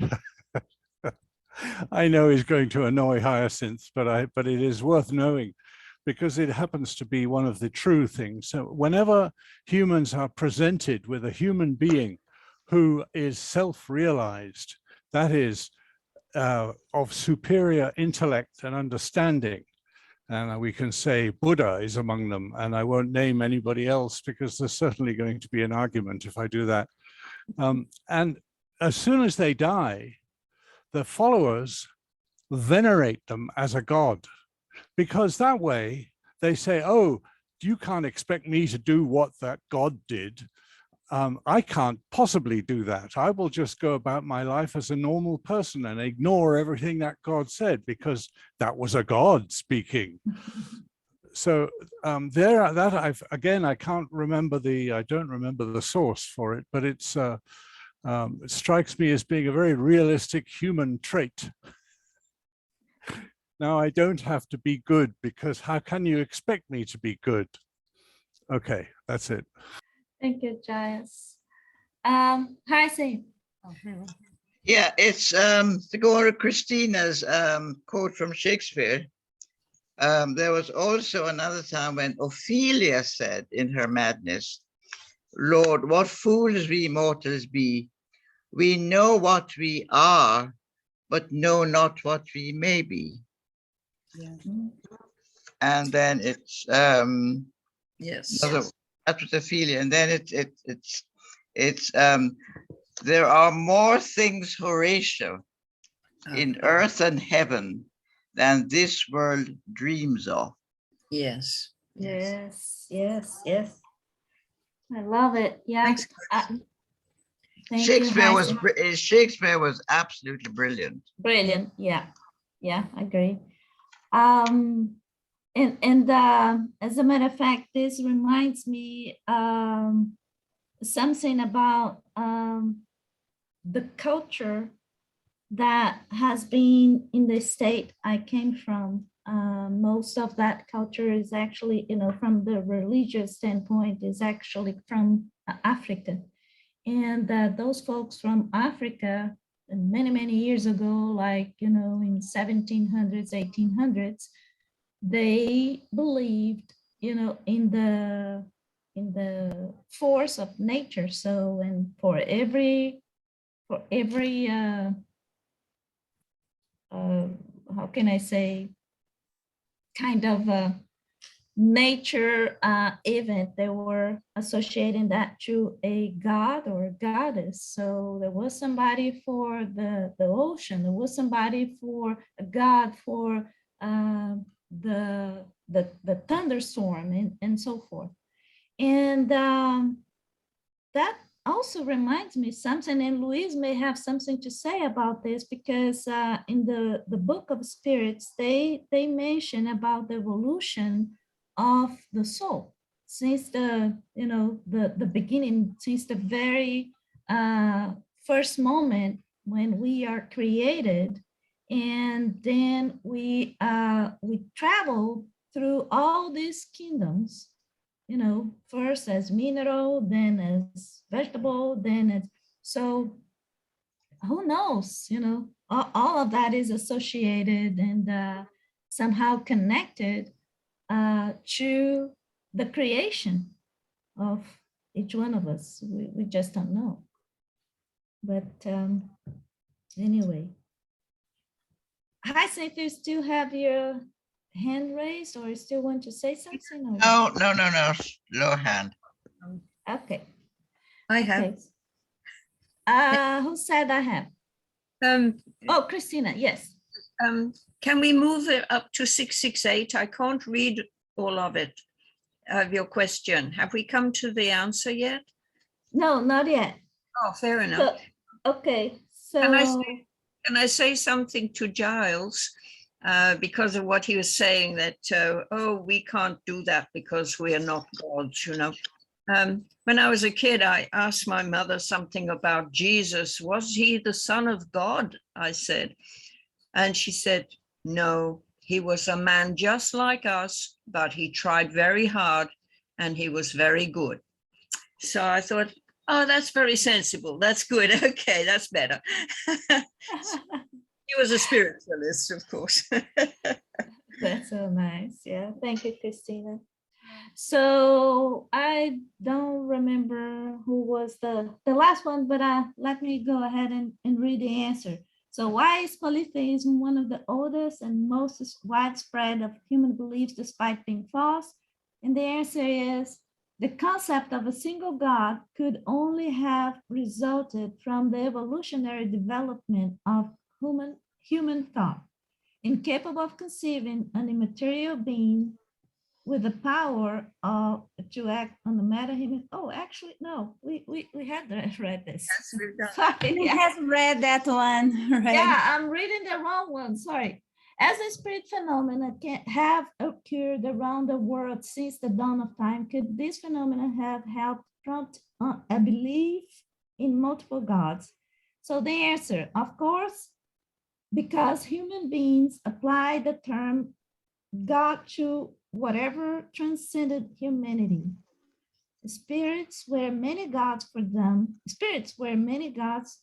I know is going to annoy Hyacinth, but it is worth knowing because it happens to be one of the true things. So whenever humans are presented with a human being who is self-realized, that is, of superior intellect and understanding, and we can say Buddha is among them, and I won't name anybody else because there's certainly going to be an argument if I do that. And as soon as they die, the followers venerate them as a god, because that way they say, oh, you can't expect me to do what that god did. I can't possibly do that. I will just go about my life as a normal person and ignore everything that God said because that was a God speaking. So I can't remember I don't remember the source for it, but it strikes me as being a very realistic human trait. Now, I don't have to be good because how can you expect me to be good? Okay, that's it. Thank you, Giles. Hyacinth. Yeah, it's to go on to Christina's quote from Shakespeare. There was also another time when Ophelia said in her madness, "Lord, what fools we mortals be. We know what we are, but know not what we may be." Yeah. And then it's Yes. that was Ophelia, and then it's there are more things, Horatio, in Okay. earth and heaven than this world dreams of. Yes. Yes, yes, yes. I love it. Yeah. Thanks. Thank Shakespeare you, was Heisen. Shakespeare was absolutely brilliant. Brilliant. Yeah. Yeah, I agree. And as a matter of fact, this reminds me something about the culture that has been in the state I came from. Most of that culture is actually, from the religious standpoint, is actually from Africa. And those folks from Africa, many, many years ago, like, in 1700s, 1800s, they believed, in the force of nature. So, and for every how can I say, kind of a nature event, they were associating that to a god or a goddess. So there was somebody for the ocean, there was somebody for a god for the thunderstorm and so forth. And that also reminds me something, and Louise may have something to say about this, because in the book of spirits, they mention about the evolution of the soul since the beginning, since the very first moment when we are created, and then we travel through all these kingdoms, first as mineral, then as vegetable, then as, so who knows, all of that is associated and somehow connected to the creation of each one of us. We just don't know. But anyway. Hi, Saint, you still have your hand raised, or you still want to say something? Or No, low hand. okay. I have. Okay. Who said I have? Oh, Christina, yes. Can we move it up to 668? I can't read all of it, of your question. Have we come to the answer yet? No, not yet. Oh, fair enough. So, okay, so. Can I say something to Giles? Because of what he was saying, that, we can't do that because we are not gods, When I was a kid, I asked my mother something about Jesus. Was he the Son of God? I said. And she said, no, he was a man just like us, but he tried very hard and he was very good. So I thought, oh, that's very sensible. That's good. Okay, that's better. He was a spiritualist, of course. That's so nice. Yeah, thank you, Christina. So I don't remember who was the last one, but let me go ahead and read the answer. So why is polytheism one of the oldest and most widespread of human beliefs despite being false? And the answer is the concept of a single God could only have resulted from the evolutionary development of human thought, incapable of conceiving an immaterial being with the power to act on the meta-human. Oh, actually, no, we had read this. Yes, Sorry, We yeah. have read that one, right? Yeah, I'm reading the wrong one, sorry. As a spirit phenomena can have occurred around the world since the dawn of time, could this phenomena have helped prompt a belief in multiple gods? So the answer, of course, because human beings apply the term God to whatever transcended humanity. Spirits were many gods for them. Spirits were many gods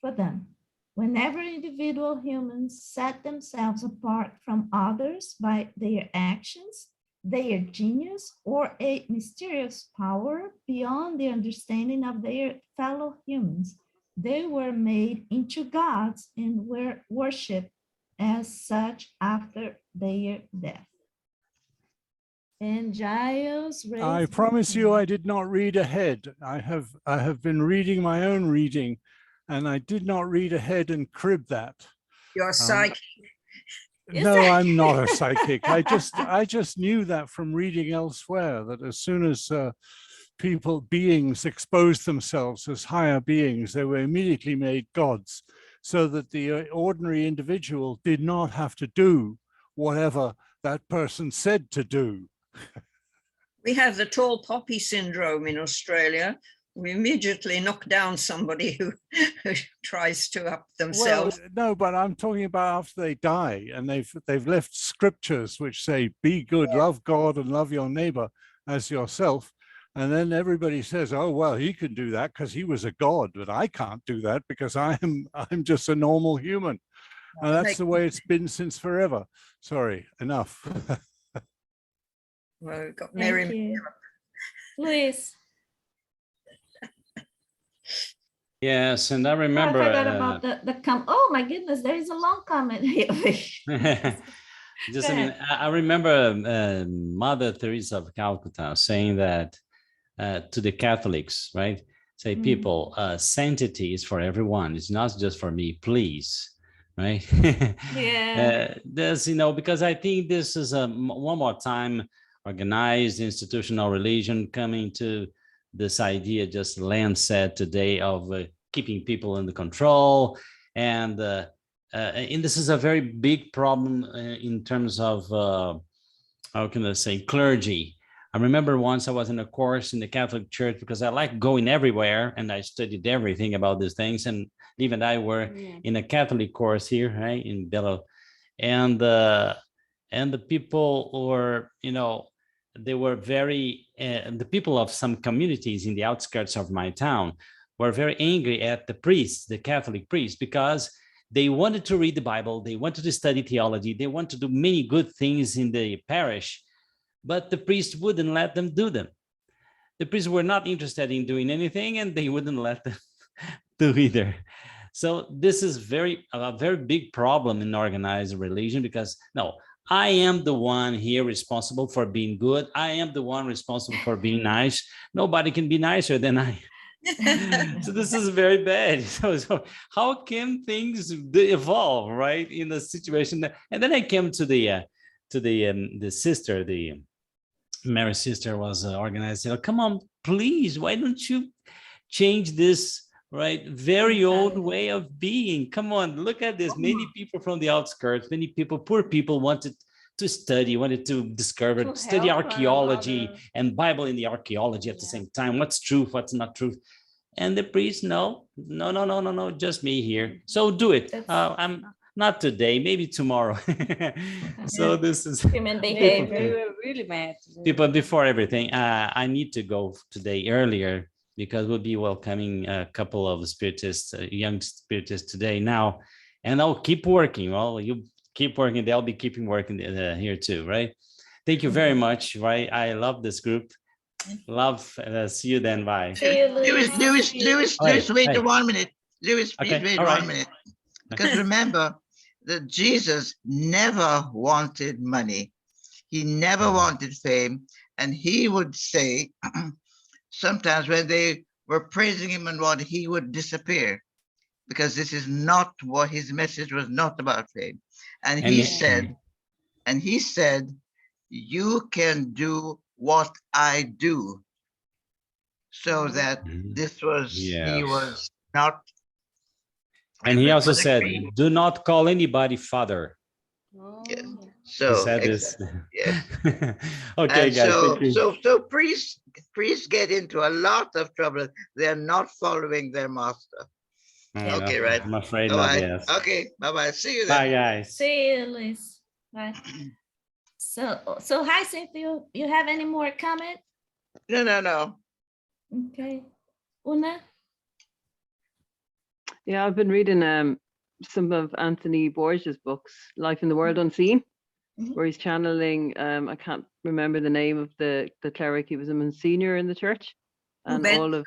for them. Whenever individual humans set themselves apart from others by their actions, their genius, or a mysterious power beyond the understanding of their fellow humans, they were made into gods and were worshipped as such after their death. And Giles I raised. promise his you, I hand. did not read ahead. I have been reading my own reading, and I did not read ahead and crib that. You're psychic. No, I'm not a psychic. I just knew that from reading elsewhere, that as soon as beings exposed themselves as higher beings, they were immediately made gods, so that the ordinary individual did not have to do whatever that person said to do. We have the tall poppy syndrome in Australia. We immediately knock down somebody who tries to up themselves. Well, no, but I'm talking about after they die, and they've left scriptures which say, be good, love God and love your neighbor as yourself. And then everybody says, oh, well, he can do that because he was a god, but I can't do that because I'm just a normal human. And that's the way it's been since forever. Sorry, enough. Well, we've got Thank Mary. you. Luis. Yes, and I Oh, I remember. forgot about the oh my goodness, there is a long comment here. Just, Go I mean, ahead. I remember Mother Teresa of Calcutta saying that to the Catholics, right? Say, people, sanctity is for everyone. It's not just for me, please, right? Yeah. This, because I think this is one more time organized institutional religion coming to this idea, just Land said today, of keeping people under control. And this is a very big problem in terms of, how can I say, clergy. I remember once I was in a course in the Catholic Church because I like going everywhere and I studied everything about these things. And Liv and I were in a Catholic course here, right, in Belo. And the people were, they were very, the people of some communities in the outskirts of my town were very angry at the priests, the Catholic priests, because they wanted to read the Bible, they wanted to study theology, they wanted to do many good things in the parish, but the priests wouldn't let them do them. The priests were not interested in doing anything, and they wouldn't let them do either. So this is a very big problem in organized religion, because no, I am the one here responsible for being good. I am the one responsible for being nice. Nobody can be nicer than I. So this is very bad. So how can things evolve, right, in a situation that? And then I came to the sister, the Mary's sister was organized. Come on, please, why don't you change this? Right, very old way of being. Come on, look at this. Many people from the outskirts, many people, poor people, wanted to study, wanted to discover, To study help archaeology other. and Bible in the archaeology at the same time. What's truth, what's not truth? And the priest, no, just me here. So do it. I'm not today, maybe tomorrow. So this is Human They behavior. were really mad. people. Before everything, I need to go today earlier, because we'll be welcoming a couple of spiritists, young spiritists today now, and I'll keep working. Well, you keep working, they'll be keeping working here too, right? Thank you very much, right? I love this group. Love, see you then, bye. See you, Luis. Lewis, wait Hey. 1 minute. Lewis, please Okay, wait all right. 1 minute. Because remember that Jesus never wanted money. He never wanted fame. And he would say, sometimes when they were praising him and what, he would disappear, because this is not what his message was, not about fame. And he said, you can do what I do. So that this was, he was not. And he also said, agreed. do not call anybody father. Yeah. Oh. So He said this. yes. Okay, And guys. Thank you. so priests get into a lot of trouble. They're not following their master. Okay, right. I'm afraid All not, right. yes. Okay, bye-bye. See you then. Bye, guys. See you, Luis. Bye. So Hyacinth, you have any more comment? No. Okay. Una? Yeah, I've been reading some of Anthony Borges' books, Life in the World Unseen, where he's channeling, I can't remember the name of the cleric. He was a Monsignor in the church, and all of,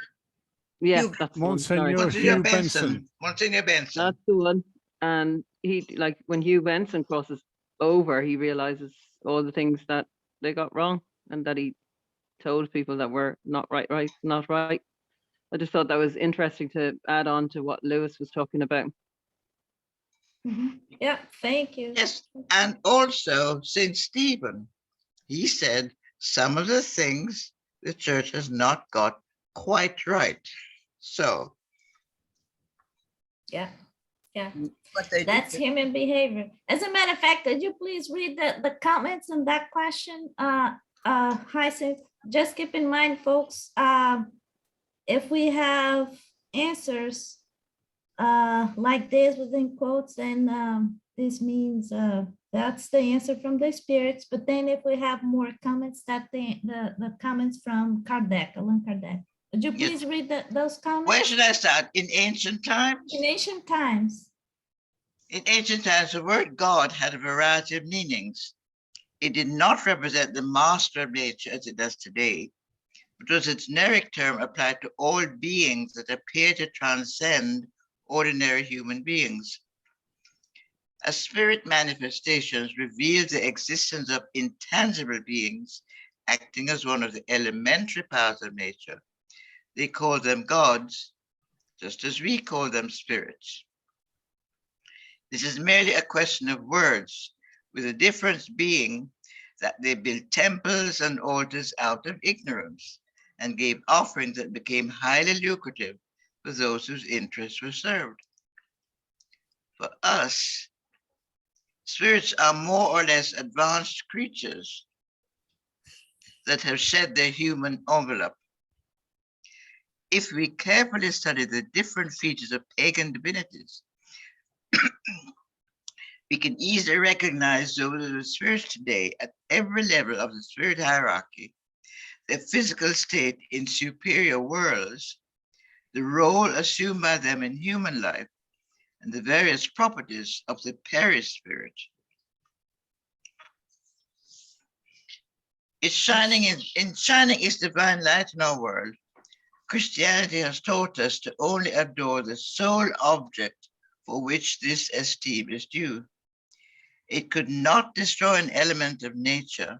yeah, that's the one, sorry. Monsignor Hugh Benson. Monsignor Benson. That's the one. And he, like, when Hugh Benson crosses over, he realizes all the things that they got wrong and that he told people that were not right, not right. I just thought that was interesting to add on to what Lewis was talking about. Yeah, thank you. Yes, and also St. Stephen, he said some of the things the church has not got quite right. So Yeah, yeah. But they That's did. human behavior. As a matter of fact, could you please read the comments on that question? Hyacinth, just keep in mind, folks, if we have answers like this within quotes, then this means that's the answer from the spirits. But then if we have more comments, that the comments from Kardec, Allan Kardec. Would you Yes. please read those comments? where should I start? In ancient times? In ancient times. In ancient times, the word God had a variety of meanings. It did not represent the master of nature as it does today, but was a generic term applied to all beings that appear to transcend ordinary human beings. As spirit manifestations reveal the existence of intangible beings acting as one of the elementary powers of nature, they call them gods, just as we call them spirits. This is merely a question of words, with the difference being that they built temples and altars out of ignorance and gave offerings that became highly lucrative for those whose interests were served. For us, spirits are more or less advanced creatures that have shed their human envelope. If we carefully study the different features of pagan divinities, we can easily recognize those of the spirits today at every level of the spirit hierarchy, their physical state in superior worlds, the role assumed by them in human life, and the various properties of the perispirit. It's shining its divine light in our world. Christianity has taught us to only adore the sole object for which this esteem is due. It could not destroy an element of nature,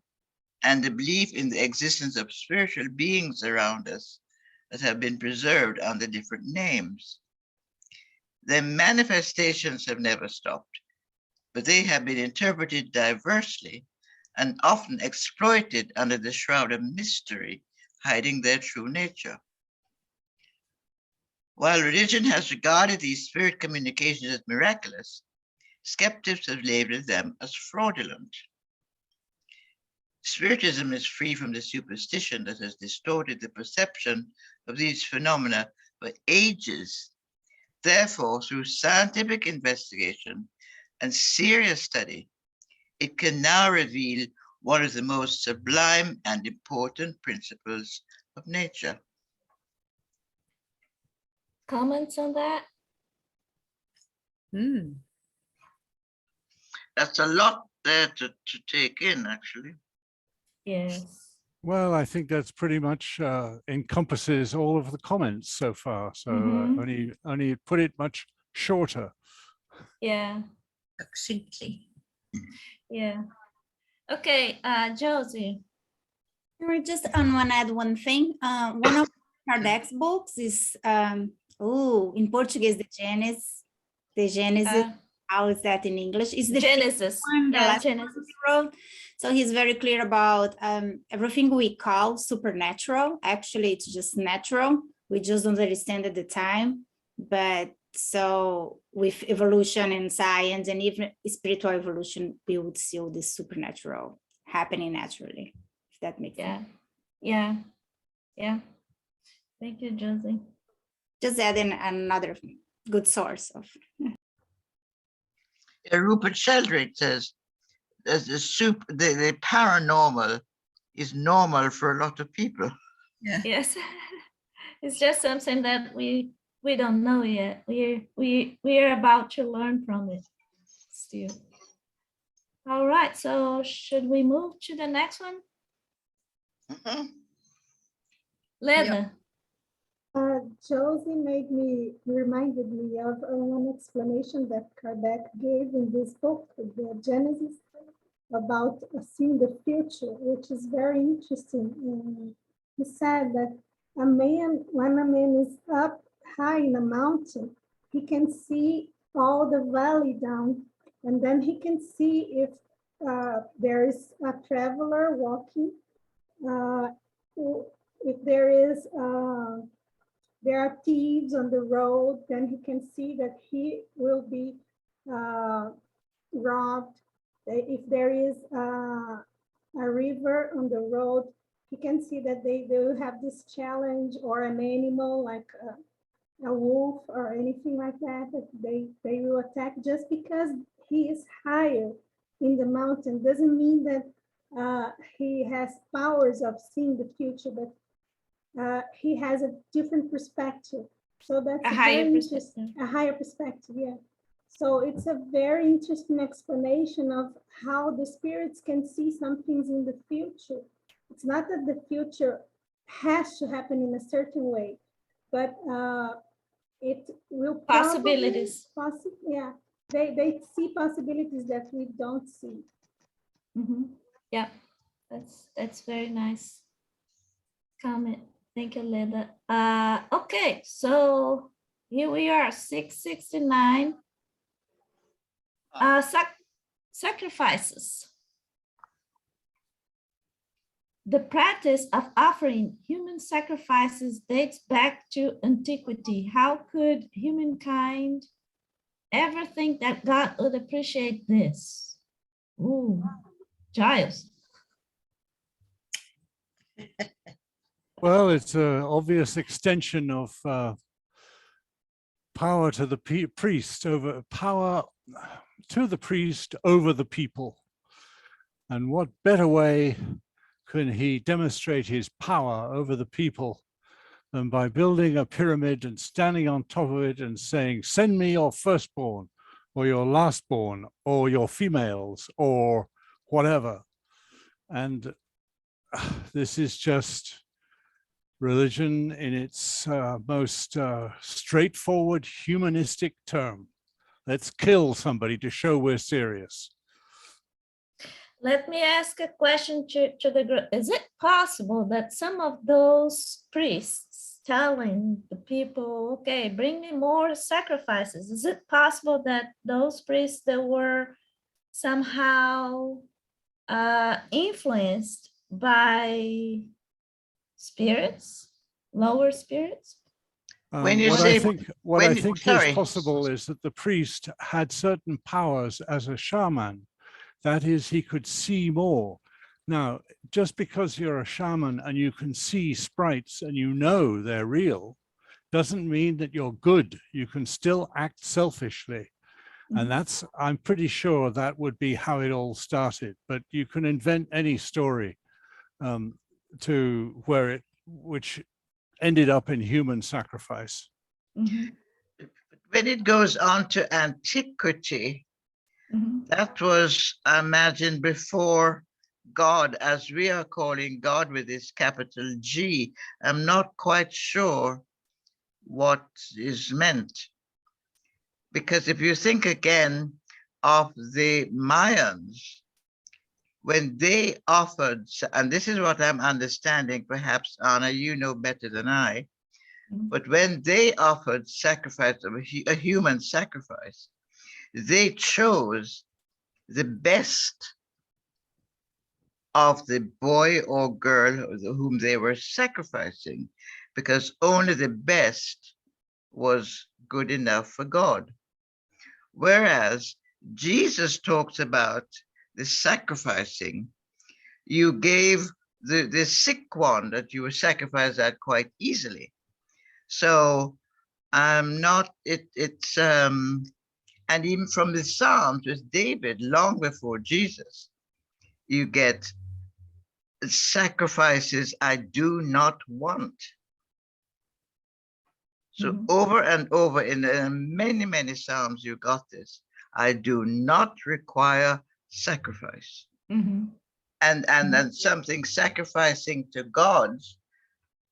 and the belief in the existence of spiritual beings around us that have been preserved under different names. Their manifestations have never stopped, but they have been interpreted diversely and often exploited under the shroud of mystery, hiding their true nature. While religion has regarded these spirit communications as miraculous, skeptics have labeled them as fraudulent. Spiritism is free from the superstition that has distorted the perception of these phenomena for ages. Therefore, through scientific investigation and serious study, it can now reveal one of the most sublime and important principles of nature. Comments on that? That's a lot there to take in, actually. Yes. Well, I think that's pretty much encompasses all of the comments so far. So only put it much shorter. Yeah. Succinctly. Yeah. Okay, Josie. I just want to add one thing. One of Kardec's books is, in Portuguese, the Genesis. How is that in English? It's the Genesis. one, the last Genesis. one he wrote. So he's very clear about everything we call supernatural. Actually, it's just natural. We just don't understand at the time. But so with evolution and science and even spiritual evolution, we would see all this supernatural happening naturally, if that makes sense. Yeah. Thank you, Josie. Just adding another good source of. Rupert Sheldrake says the paranormal is normal for a lot of people. Yeah. Yes. It's just something that we don't know yet. We're about to learn from it still. All right, so should we move to the next one? Leda. Josie reminded me of one explanation that Kardec gave in this book, the Genesis. about seeing the future, which is very interesting. He said that when a man is up high in a mountain, he can see all the valley down, and then he can see if there is a traveler walking, if there are thieves on the road, then he can see that he will be robbed. If there is a river on the road, he can see that they will have this challenge, or an animal like a wolf or anything like that, that they will attack. Just because he is higher in the mountain doesn't mean that he has powers of seeing the future, but he has a different perspective. So that's A higher very perspective. interesting, a higher perspective, yeah. So it's a very interesting explanation of how the spirits can see some things in the future. It's not that the future has to happen in a certain way, but it will Possibilities. yeah, they see possibilities that we don't see. Yeah, that's very nice comment. Thank you, Linda. Okay, so here we are, 669. Sacrifices. The practice of offering human sacrifices dates back to antiquity. How could humankind ever think that God would appreciate this? Ooh, Giles. Well, it's an obvious extension of power to the priest over power to the priest over the people. And what better way can he demonstrate his power over the people than by building a pyramid and standing on top of it and saying, send me your firstborn or your lastborn or your females or whatever. And this is just religion in its most straightforward humanistic term. Let's kill somebody to show we're serious. Let me ask a question to the group. Is it possible that some of those priests telling the people, okay, bring me more sacrifices, is it possible that those priests that were somehow influenced by spirits, lower spirits? When you What say- I think sorry. is possible is that the priest had certain powers as a shaman. That is, he could see more. Now, just because you're a shaman and you can see sprites and you know they're real, doesn't mean that you're good. You can still act selfishly. And that's, I'm pretty sure that would be how it all started. But you can invent any story to where which ended up in human sacrifice. When it goes on to antiquity, that was, I imagine, before God, as we are calling God with this capital G. I'm not quite sure what is meant. Because if you think again of the Mayans, when they offered, and this is what I'm understanding, perhaps, Anna, you know better than I, but when they offered sacrifice, a human sacrifice, they chose the best of the boy or girl whom they were sacrificing, because only the best was good enough for God. Whereas Jesus talks about the sacrificing, you gave the sick one that you were sacrificed at quite easily. So I'm not, and even from the Psalms with David, long before Jesus, you get sacrifices I do not want. So over and over in many, many Psalms, you got this. I do not require sacrifice. And then something sacrificing to gods,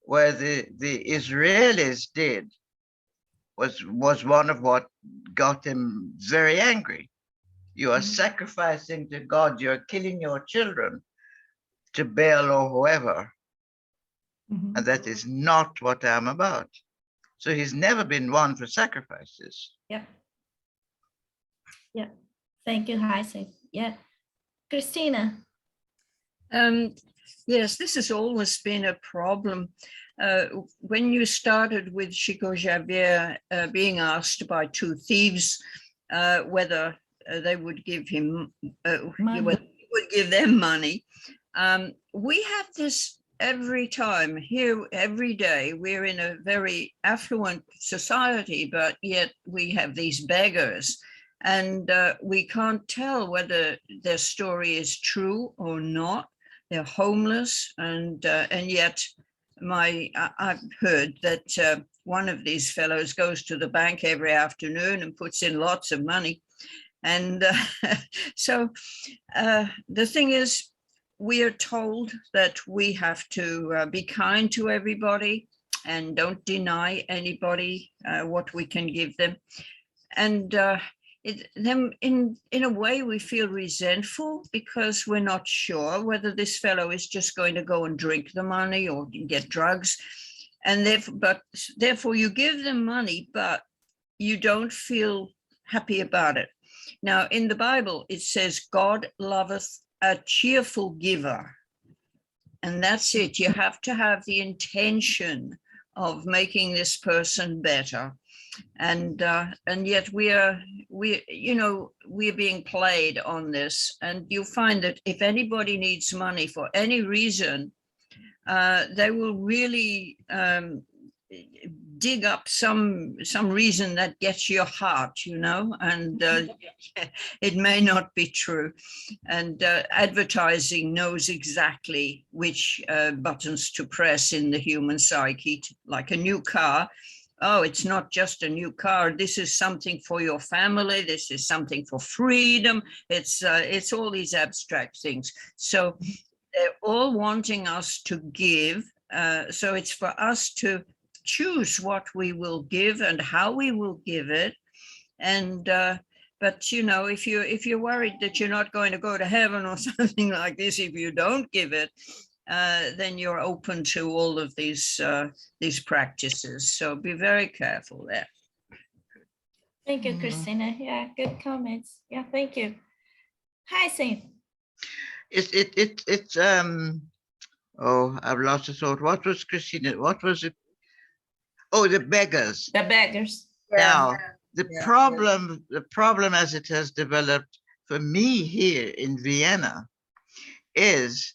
where the Israelis did, was one of what got him very angry. You are Mhm. sacrificing to God. You're killing your children to Baal or whoever. Mhm. And that is not what I'm about. So he's never been one for sacrifices. Yeah. Yeah. Thank you, Heisen. Yeah. Christina. Yes, this has always been a problem. When you started with Chico Xavier being asked by two thieves whether they would give him, Money. whether he would give them money, we have this every time here, every day. We're in a very affluent society, but yet we have these beggars. And we can't tell whether their story is true or not. They're homeless, and yet I've heard that one of these fellows goes to the bank every afternoon and puts in lots of money. And so the thing is, we are told that we have to be kind to everybody and don't deny anybody what we can give them. And then in a way we feel resentful because we're not sure whether this fellow is just going to go and drink the money or get drugs. And therefore you give them money, but you don't feel happy about it. Now, in the Bible, it says, God loveth a cheerful giver. And that's it. You have to have the intention of making this person better. And yet we're being played on this. And you find that if anybody needs money for any reason, they will really dig up some reason that gets your heart, and it may not be true. And advertising knows exactly which buttons to press in the human psyche, like a new car. Oh, it's not just a new car. This is something for your family. This is something for freedom. It's all these abstract things. So they're all wanting us to give. So it's for us to choose what we will give and how we will give it. And but if you're worried that you're not going to go to heaven or something like this if you don't give it, then you're open to all of these practices. So be very careful there. Thank you, Christina. Yeah, good comments. Yeah, thank you. Hi, Saint. It's oh, I've lost the thought. What was Christina? What was it? Oh, the beggars. The beggars. Now, the problem as it has developed for me here in Vienna is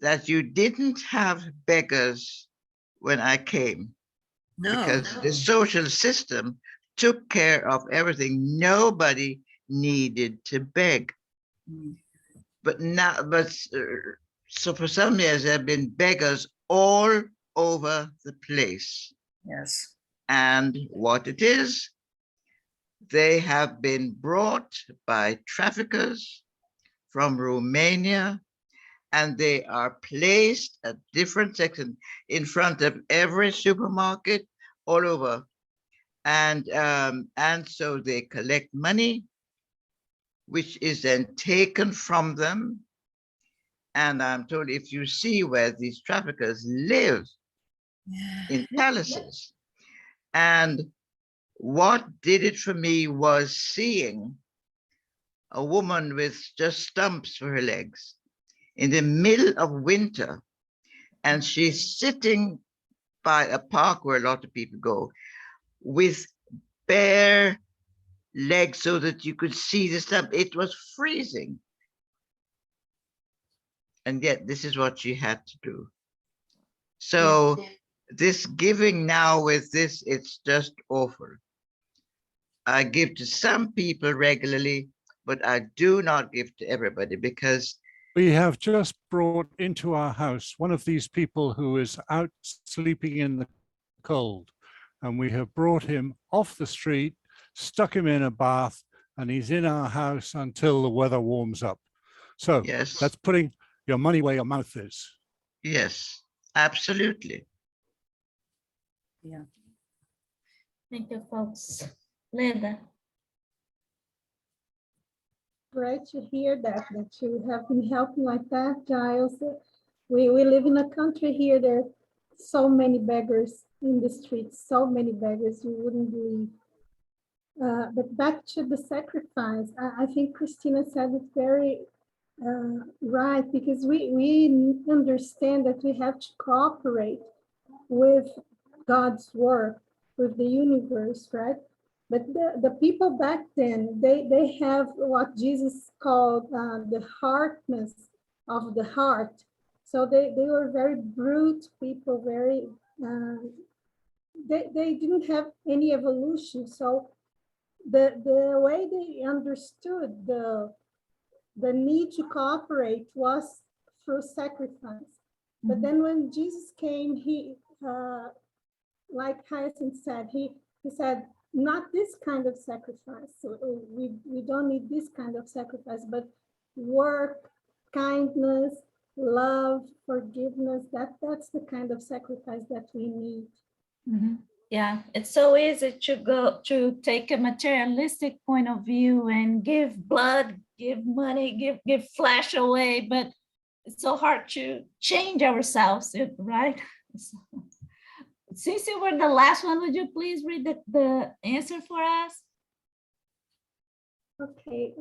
that you didn't have beggars when I came. No. Because the social system took care of everything. Nobody needed to beg. But now, so for some years, there have been beggars all over the place. Yes. And what it is, they have been brought by traffickers from Romania, and they are placed at different sections in front of every supermarket all over. And so they collect money, which is then taken from them. And I'm told if you see where these traffickers live, in palaces. And what did it for me was seeing a woman with just stumps for her legs in the middle of winter, and she's sitting by a park where a lot of people go with bare legs so that you could see the stump. It was freezing. And yet this is what she had to do. So this giving now with this, it's just awful. I give to some people regularly, but I do not give to everybody because we have just brought into our house one of these people who is out sleeping in the cold, and we have brought him off the street, stuck him in a bath, and he's in our house until the weather warms up. So yes, that's putting your money where your mouth is. Yes, absolutely. Yeah. Thank you, folks. Linda. great to hear that you have been helping like that, Giles. We live in a country here, there are so many beggars in the streets, so many beggars, you wouldn't believe. But back to the sacrifice, I think Christina said it very right, because we understand that we have to cooperate with God's work, with the universe, right? But the people back then, they have what Jesus called the hardness of the heart. So they were very brute people, very, they didn't have any evolution. So the way they understood the need to cooperate was through sacrifice. But then when Jesus came, he, like Hyacinth said, he said, not this kind of sacrifice. So we don't need this kind of sacrifice, but work, kindness, love, forgiveness. That's the kind of sacrifice that we need. Yeah, it's so easy to take a materialistic point of view and give blood, give money, give flesh away, but it's so hard to change ourselves, right? So, since you were the last one, would you please read the answer for us? Okay,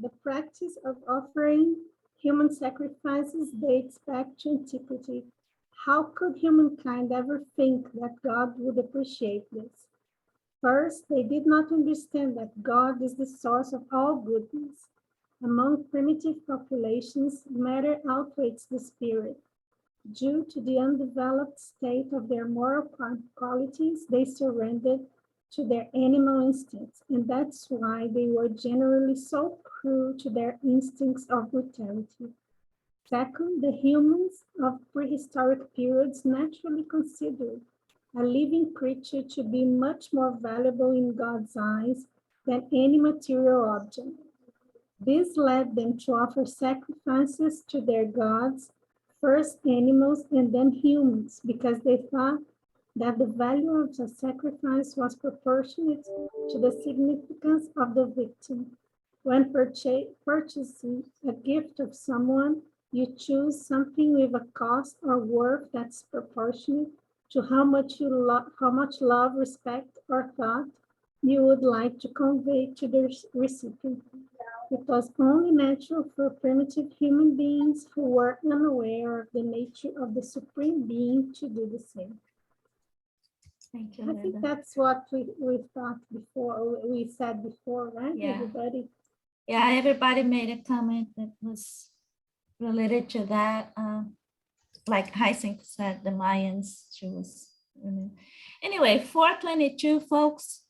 the practice of offering human sacrifices dates back to antiquity. How could humankind ever think that God would appreciate this? First, they did not understand that God is the source of all goodness. Among primitive populations, matter outweighs the spirit. Due to the undeveloped state of their moral qualities, they surrendered to their animal instincts, and that's why they were generally so cruel to their instincts of brutality. Second, the humans of prehistoric periods naturally considered a living creature to be much more valuable in God's eyes than any material object. This led them to offer sacrifices to their gods, first animals and then humans, because they thought that the value of the sacrifice was proportionate to the significance of the victim. When purchasing a gift of someone, you choose something with a cost or worth that's proportionate to how much love, respect, or thought you would like to convey to the recipient. It was only natural for primitive human beings who were unaware of the nature of the Supreme Being to do the same. Thank you, I think that's what we thought before, we said before, right, Yeah. everybody? Yeah, everybody made a comment that was related to that. Like Hyacinth said, the Mayans, she was. Anyway, 4:22, folks.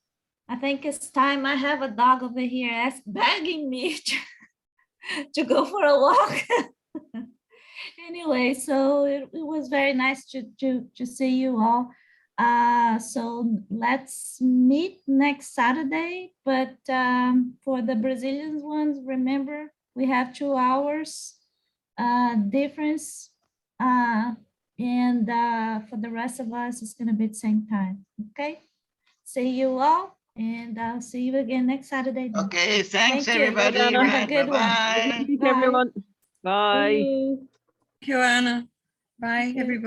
I think it's time. I have a dog over here begging me to go for a walk. Anyway, so it was very nice to see you all. So let's meet next Saturday. But for the Brazilian ones, remember, we have 2 hours difference. And for the rest of us, it's going to be the same time. Okay. See you all. And I'll see you again next Saturday. Then. Okay, thanks Thank you. everybody. Anna. Have a good one. Bye-bye. Everyone. Bye. See you. Thank you, Anna. Bye, Okay. everybody.